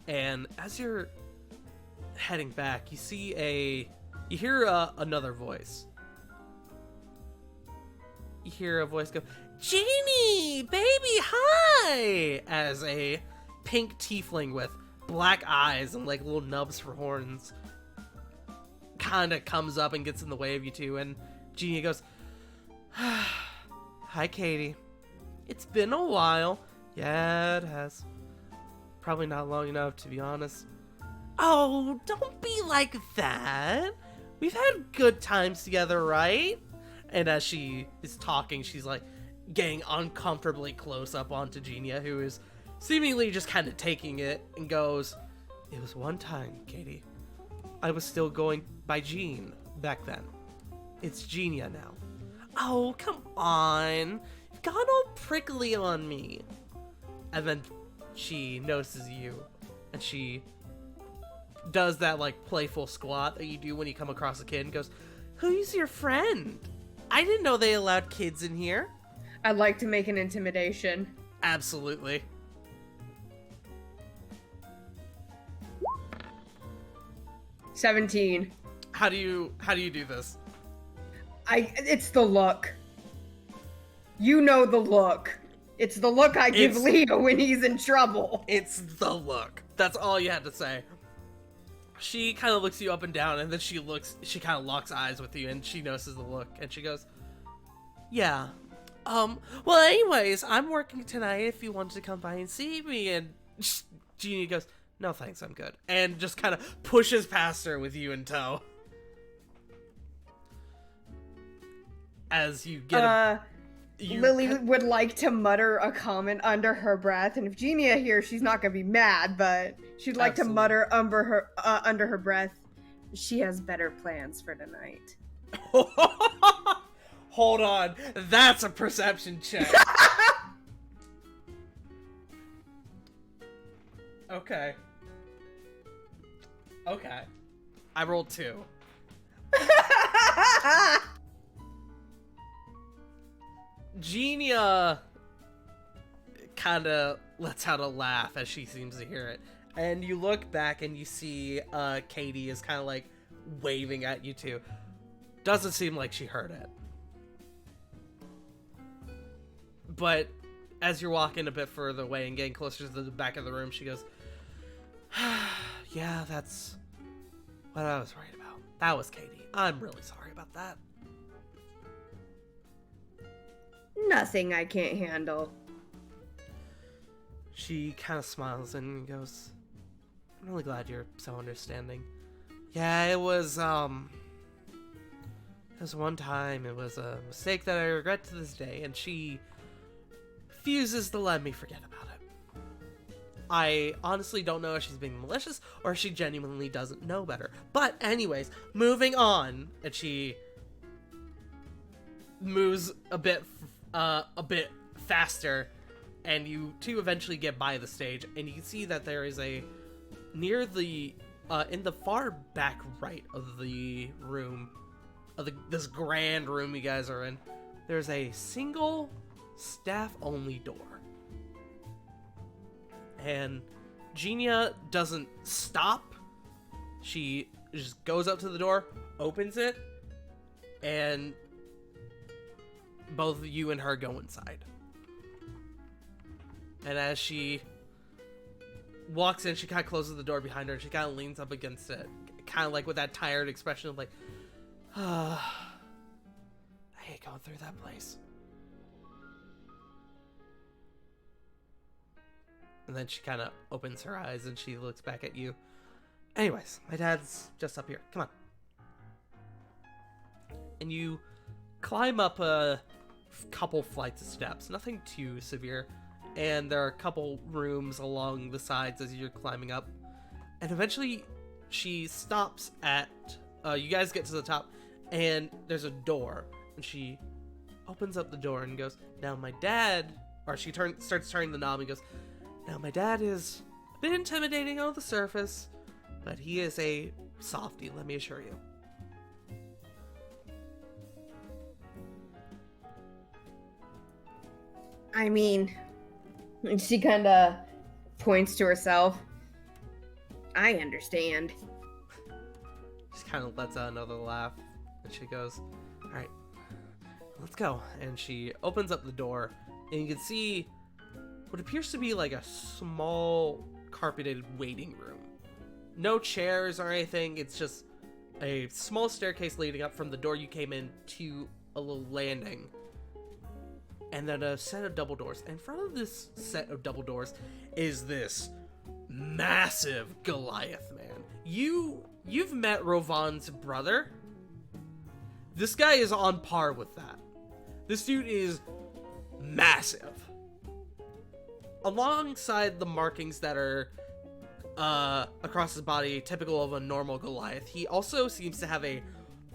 And as you're heading back, you hear another voice. You hear a voice go, "Genie, baby, hi!" As a pink tiefling with black eyes and like little nubs for horns kind of comes up and gets in the way of you two, and Genie goes, "Hi, Katie. It's been a while." "Yeah, it has. Probably not long enough, to be honest." "Oh, don't be like that. We've had good times together, right?" And as she is talking, she's like getting uncomfortably close up onto Genia, who is seemingly just kind of taking it, and goes, "It was one time, Katie. I was still going by Jean back then. It's Genia now." "Oh, come on. You've gone all prickly on me." And then she notices you, and she does that like playful squat that you do when you come across a kid, and goes, "Who's your friend? I didn't know they allowed kids in here." I'd like to make an intimidation. Absolutely. $17. How do you do this? It's the look. You know the look. It's the look I give Leo when he's in trouble. It's the look. That's all you had to say. She kind of looks you up and down, and then she kind of locks eyes with you, and she notices the look, and she goes, "Yeah. Well, anyways, I'm working tonight if you wanted to come by and see me." And Genie goes, "No thanks, I'm good." And just kind of pushes past her with you in tow. As you get Lilli would like to mutter a comment under her breath, and if Genia here, she's not gonna be mad, but she'd like to mutter under her breath, "She has better plans for tonight." Hold on, that's a perception check. Okay. I rolled 2. Genia kind of lets out a laugh as she seems to hear it. And you look back and you see Katie is kind of like waving at you too. Doesn't seem like she heard it. But as you're walking a bit further away and getting closer to the back of the room, she goes, "Yeah, that's what I was worried about. That was Katie. I'm really sorry about that." Nothing I can't handle. She kind of smiles and goes, "I'm really glad you're so understanding. Yeah, it was one time. It was a mistake that I regret to this day," and she refuses to let me forget about it. I honestly don't know if she's being malicious or if she genuinely doesn't know better. But anyways, moving on, and she moves a bit faster, and you two eventually get by the stage, and you can see that there is near the in the far back right of the room, this grand room you guys are in, there's a single staff-only door. And Genia doesn't stop. She just goes up to the door, opens it, and both you and her go inside. And as she walks in, she kind of closes the door behind her, and she kind of leans up against it, kind of like with that tired expression of like, I hate going through that place. And then she kind of opens her eyes and she looks back at you. Anyways, my dad's just up here. Come on. And you climb up a couple flights of steps. Nothing too severe. And there are a couple rooms along the sides as you're climbing up. And eventually she stops at... you guys get to the top and there's a door. And she opens up the door and goes, now my dad... Or she starts turning the knob and goes... Now, my dad is a bit intimidating on the surface, but he is a softie, let me assure you. I mean, she kind of points to herself. I understand. She kind of lets out another laugh, and she goes, all right, let's go. And she opens up the door, and you can see what appears to be like a small carpeted waiting room. No chairs or anything, it's just a small staircase leading up from the door you came in to a little landing. And then a set of double doors. In front of this set of double doors is this massive Goliath man. You've met Rovan's brother. This guy is on par with that. This dude is massive. Alongside the markings that are across his body, typical of a normal Goliath, he also seems to have a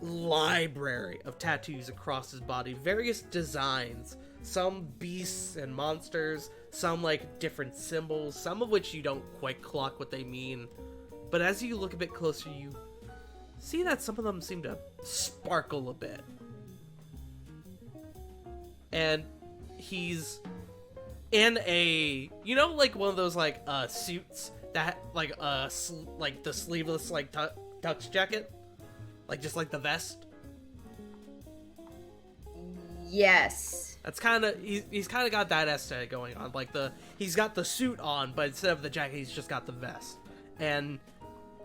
library of tattoos across his body, various designs, some beasts and monsters, some like different symbols, some of which you don't quite clock what they mean. But as you look a bit closer, you see that some of them seem to sparkle a bit. And he's in a, you know, like one of those like suits that like like the sleeveless like tux jacket, like just like the vest. Yes. That's kind of he's kind of got that aesthetic going on. Like he's got the suit on, but instead of the jacket, he's just got the vest. And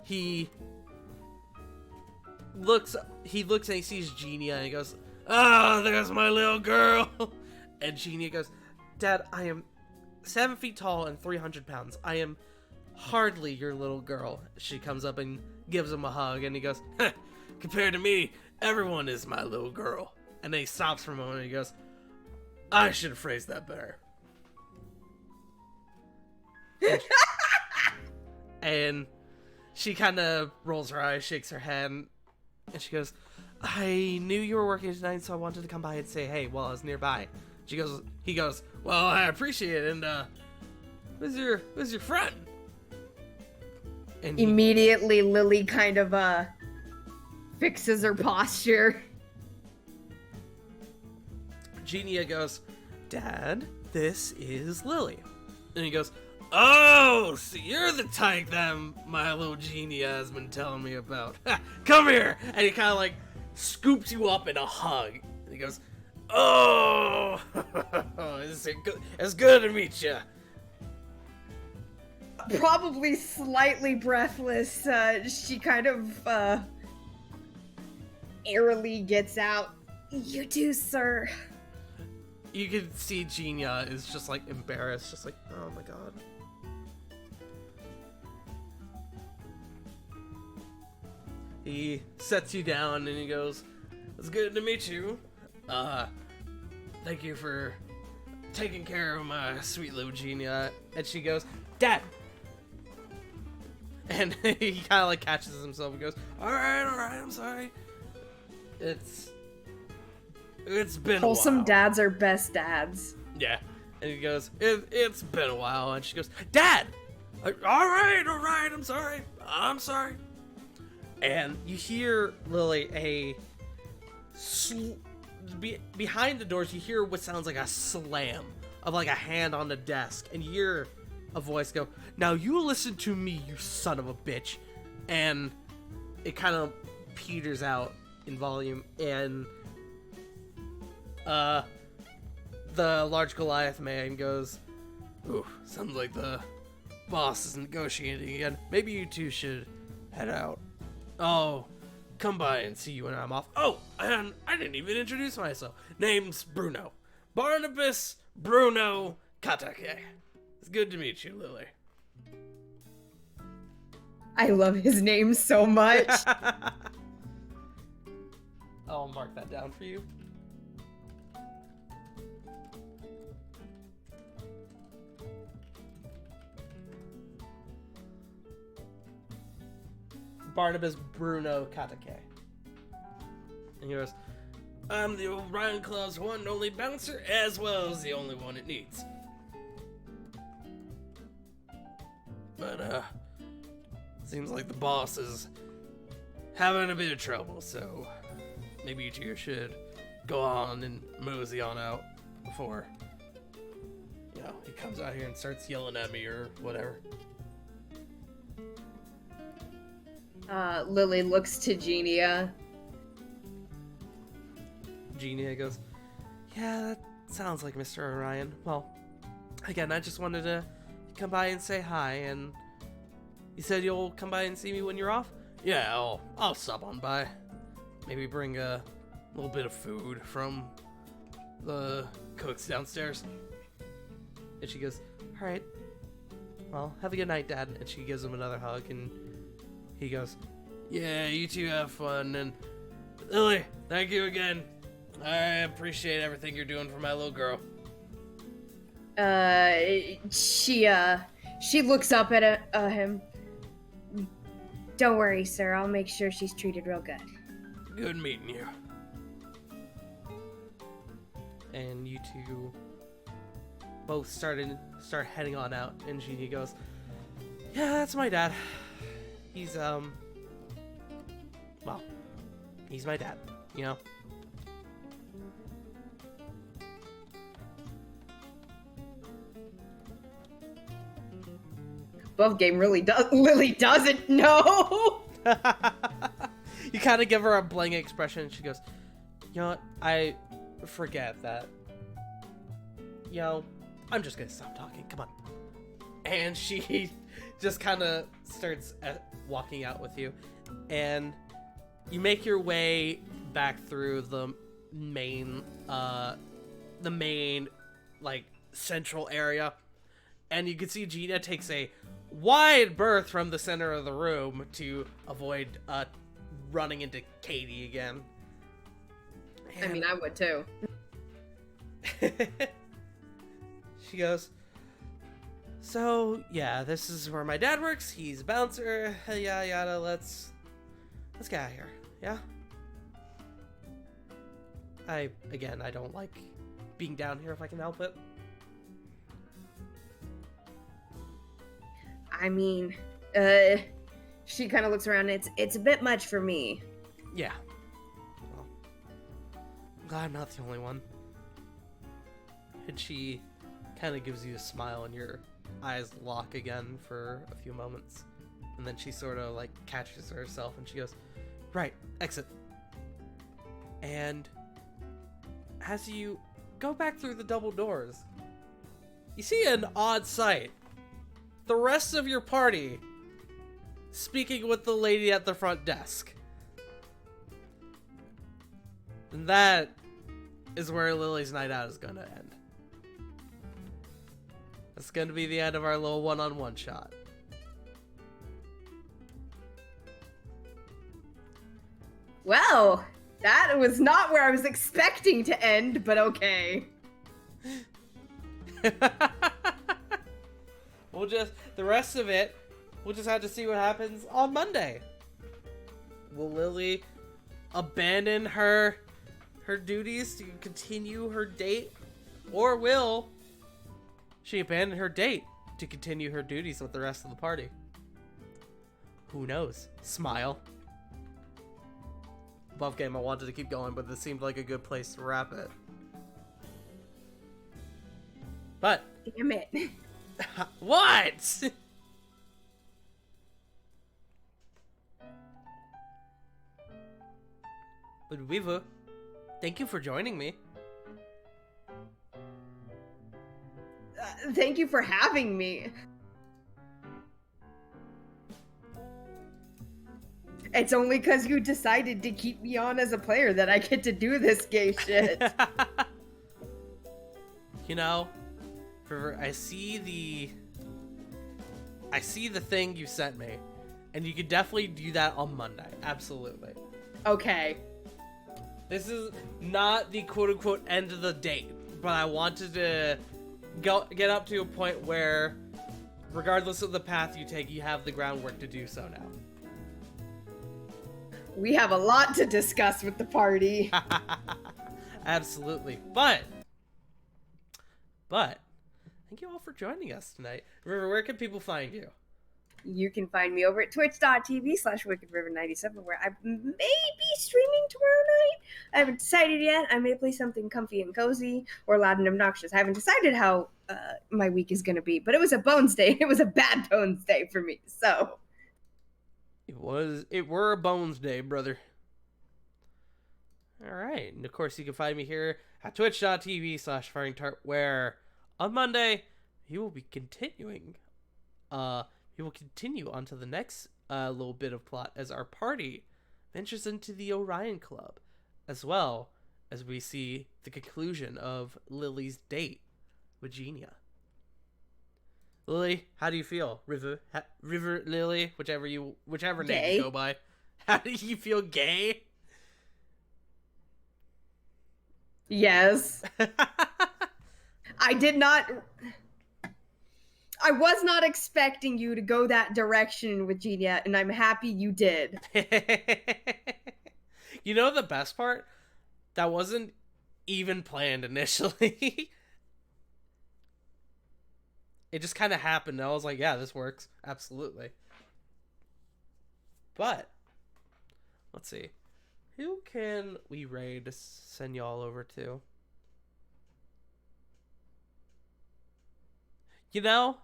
he looks and he sees Genia and he goes, "Oh, there's my little girl." And Genia goes, "Dad, I am 7 feet tall and 300 pounds. I am hardly your little girl." She comes up and gives him a hug, and he goes, "Compared to me, everyone is my little girl." And then he stops for a moment and he goes, "I should have phrased that better." And she kind of rolls her eyes, shakes her head, and she goes, "I knew you were working tonight, so I wanted to come by and say hey while I was nearby." He goes, "Well, I appreciate it, and who's your friend?" And immediately Lilli kind of fixes her posture. Genia goes, "Dad, this is Lilli." And he goes, "Oh, so you're the type that my little Genia has been telling me about. Come here." And he kind of like scoops you up in a hug. And he goes, "Oh, it's good to meet you." Probably slightly breathless, she kind of airily gets out, "You do, sir." You can see Genia is just like embarrassed, just like, oh my god. He sets you down and he goes, "It's good to meet you. Thank you for taking care of my sweet little Genia." And she goes, "Dad." And he kind of like catches himself and goes, all right, I'm sorry. It's been a while. Wholesome dads are best dads. Yeah. And he goes, it's been a while. And she goes, "Dad!" All right, I'm sorry. And you hear, Lilli, behind the doors, you hear what sounds like a slam of like a hand on the desk, and you hear a voice go, "Now you listen to me, you son of a bitch," and it kind of peters out in volume, and the large Goliath man goes, "Ooh, sounds like the boss is negotiating again. Maybe you two should head out. Oh, come by and see you when I'm off. Oh, and I didn't even introduce myself. Name's Bruno. Barnabas Bruno Katake. It's good to meet you, Lilli." I love his name so much. I'll mark that down for you. Barnabas Bruno Katake. And he goes, "I'm the Orion Club's one and only bouncer, as well as the only one it needs. But, seems like the boss is having a bit of trouble, so maybe you two should go on and mosey on out before, you know, he comes out here and starts yelling at me or whatever." Lilli looks to Genia. Genia goes, "Yeah, that sounds like Mr. Orion. Well, again, I just wanted to come by and say hi, and you said you'll come by and see me when you're off? Yeah, I'll stop on by. Maybe bring a little bit of food from the cooks downstairs." And she goes, "All right. Well, have a good night, Dad." And she gives him another hug, and he goes, "Yeah, you two have fun, and Lilli, thank you again. I appreciate everything you're doing for my little girl." She looks up at him. "Don't worry, sir. I'll make sure she's treated real good." "Good meeting you." And you two both start heading on out, and Genie goes, "Yeah, that's my dad. He's, well, he's my dad, you know?" Above game really doesn't know. You kind of give her a blank expression, and she goes, "You know what? I forget that. You know, I'm just gonna stop talking. Come on." And she just kind of starts walking out with you, and you make your way back through the main like central area, and you can see Gina takes a wide berth from the center of the room to avoid running into Katie again. I mean, I would too. She goes, "So yeah, this is where my dad works. He's a bouncer. Yada yada. Let's get out of here. Yeah." I don't like being down here if I can help it. I mean, she kind of looks around. It's a bit much for me. Yeah. Well, I'm glad I'm not the only one. And she kind of gives you a smile, and your eyes lock again for a few moments. And then she sort of like catches herself, and she goes, "Right, exit." And as you go back through the double doors, you see an odd sight. The rest of your party speaking with the lady at the front desk. And that is where Lilli's night out is going to end. That's going to be the end of our little one-on-one shot. Well, that was not where I was expecting to end, but okay. The rest of it, we'll just have to see what happens on Monday. Will Lilli abandon her duties to continue her date? Or will she abandon her date to continue her duties with the rest of the party? Who knows? Smile. buff game I wanted to keep going, but this seemed like a good place to wrap it. But damn it. what? But Weaver, thank you for joining me. Thank you for having me. It's only because you decided to keep me on as a player that I get to do this gay shit. You know, I see the thing you sent me, and you could definitely do that on Monday. Absolutely. Okay. This is not the quote-unquote end of the date, but I wanted to get up to a point where, regardless of the path you take, you have the groundwork to do so now. We have a lot to discuss with the party. Absolutely. But thank you all for joining us tonight. River, where can people find you? You can find me over at twitch.tv/WickedRiver97, where I may be streaming tomorrow night. I haven't decided yet. I may play something comfy and cozy or loud and obnoxious. I haven't decided how my week is going to be, but it was a Bones Day. It was a bad Bones Day for me, so... It were a Bones Day, brother. Alright, and of course you can find me here at twitch.tv/firingtart, where on Monday you will be continuing we will continue on to the next little bit of plot as our party ventures into the Orion Club, as well as we see the conclusion of Lilli's date with Genia. Lilli, how do you feel? River, Lilli, whichever name you go by. How do you feel, gay? Yes. I was not expecting you to go that direction with Genia, and I'm happy you did. You know the best part? That wasn't even planned initially. It just kind of happened. I was like, yeah, this works. Absolutely. But, let's see. Who can we raid to send y'all over to? You know,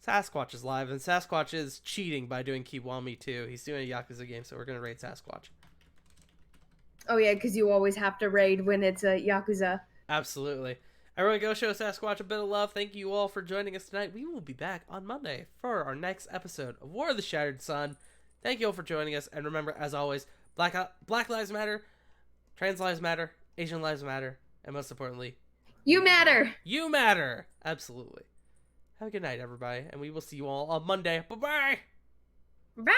Sasquatch is live, and Sasquatch is cheating by doing Kiwami too. He's doing a Yakuza game, so we're going to raid Sasquatch. Oh yeah, because you always have to raid when it's a Yakuza. Absolutely. Everyone go show Sasquatch a bit of love. Thank you all for joining us tonight. We will be back on Monday for our next episode of War of the Shattered Sun. Thank you all for joining us. And remember, as always, Black Lives Matter, Trans Lives Matter, Asian Lives Matter, and most importantly, you matter. You matter. Absolutely. Have a good night, everybody. And we will see you all on Monday. Bye-bye. Bye.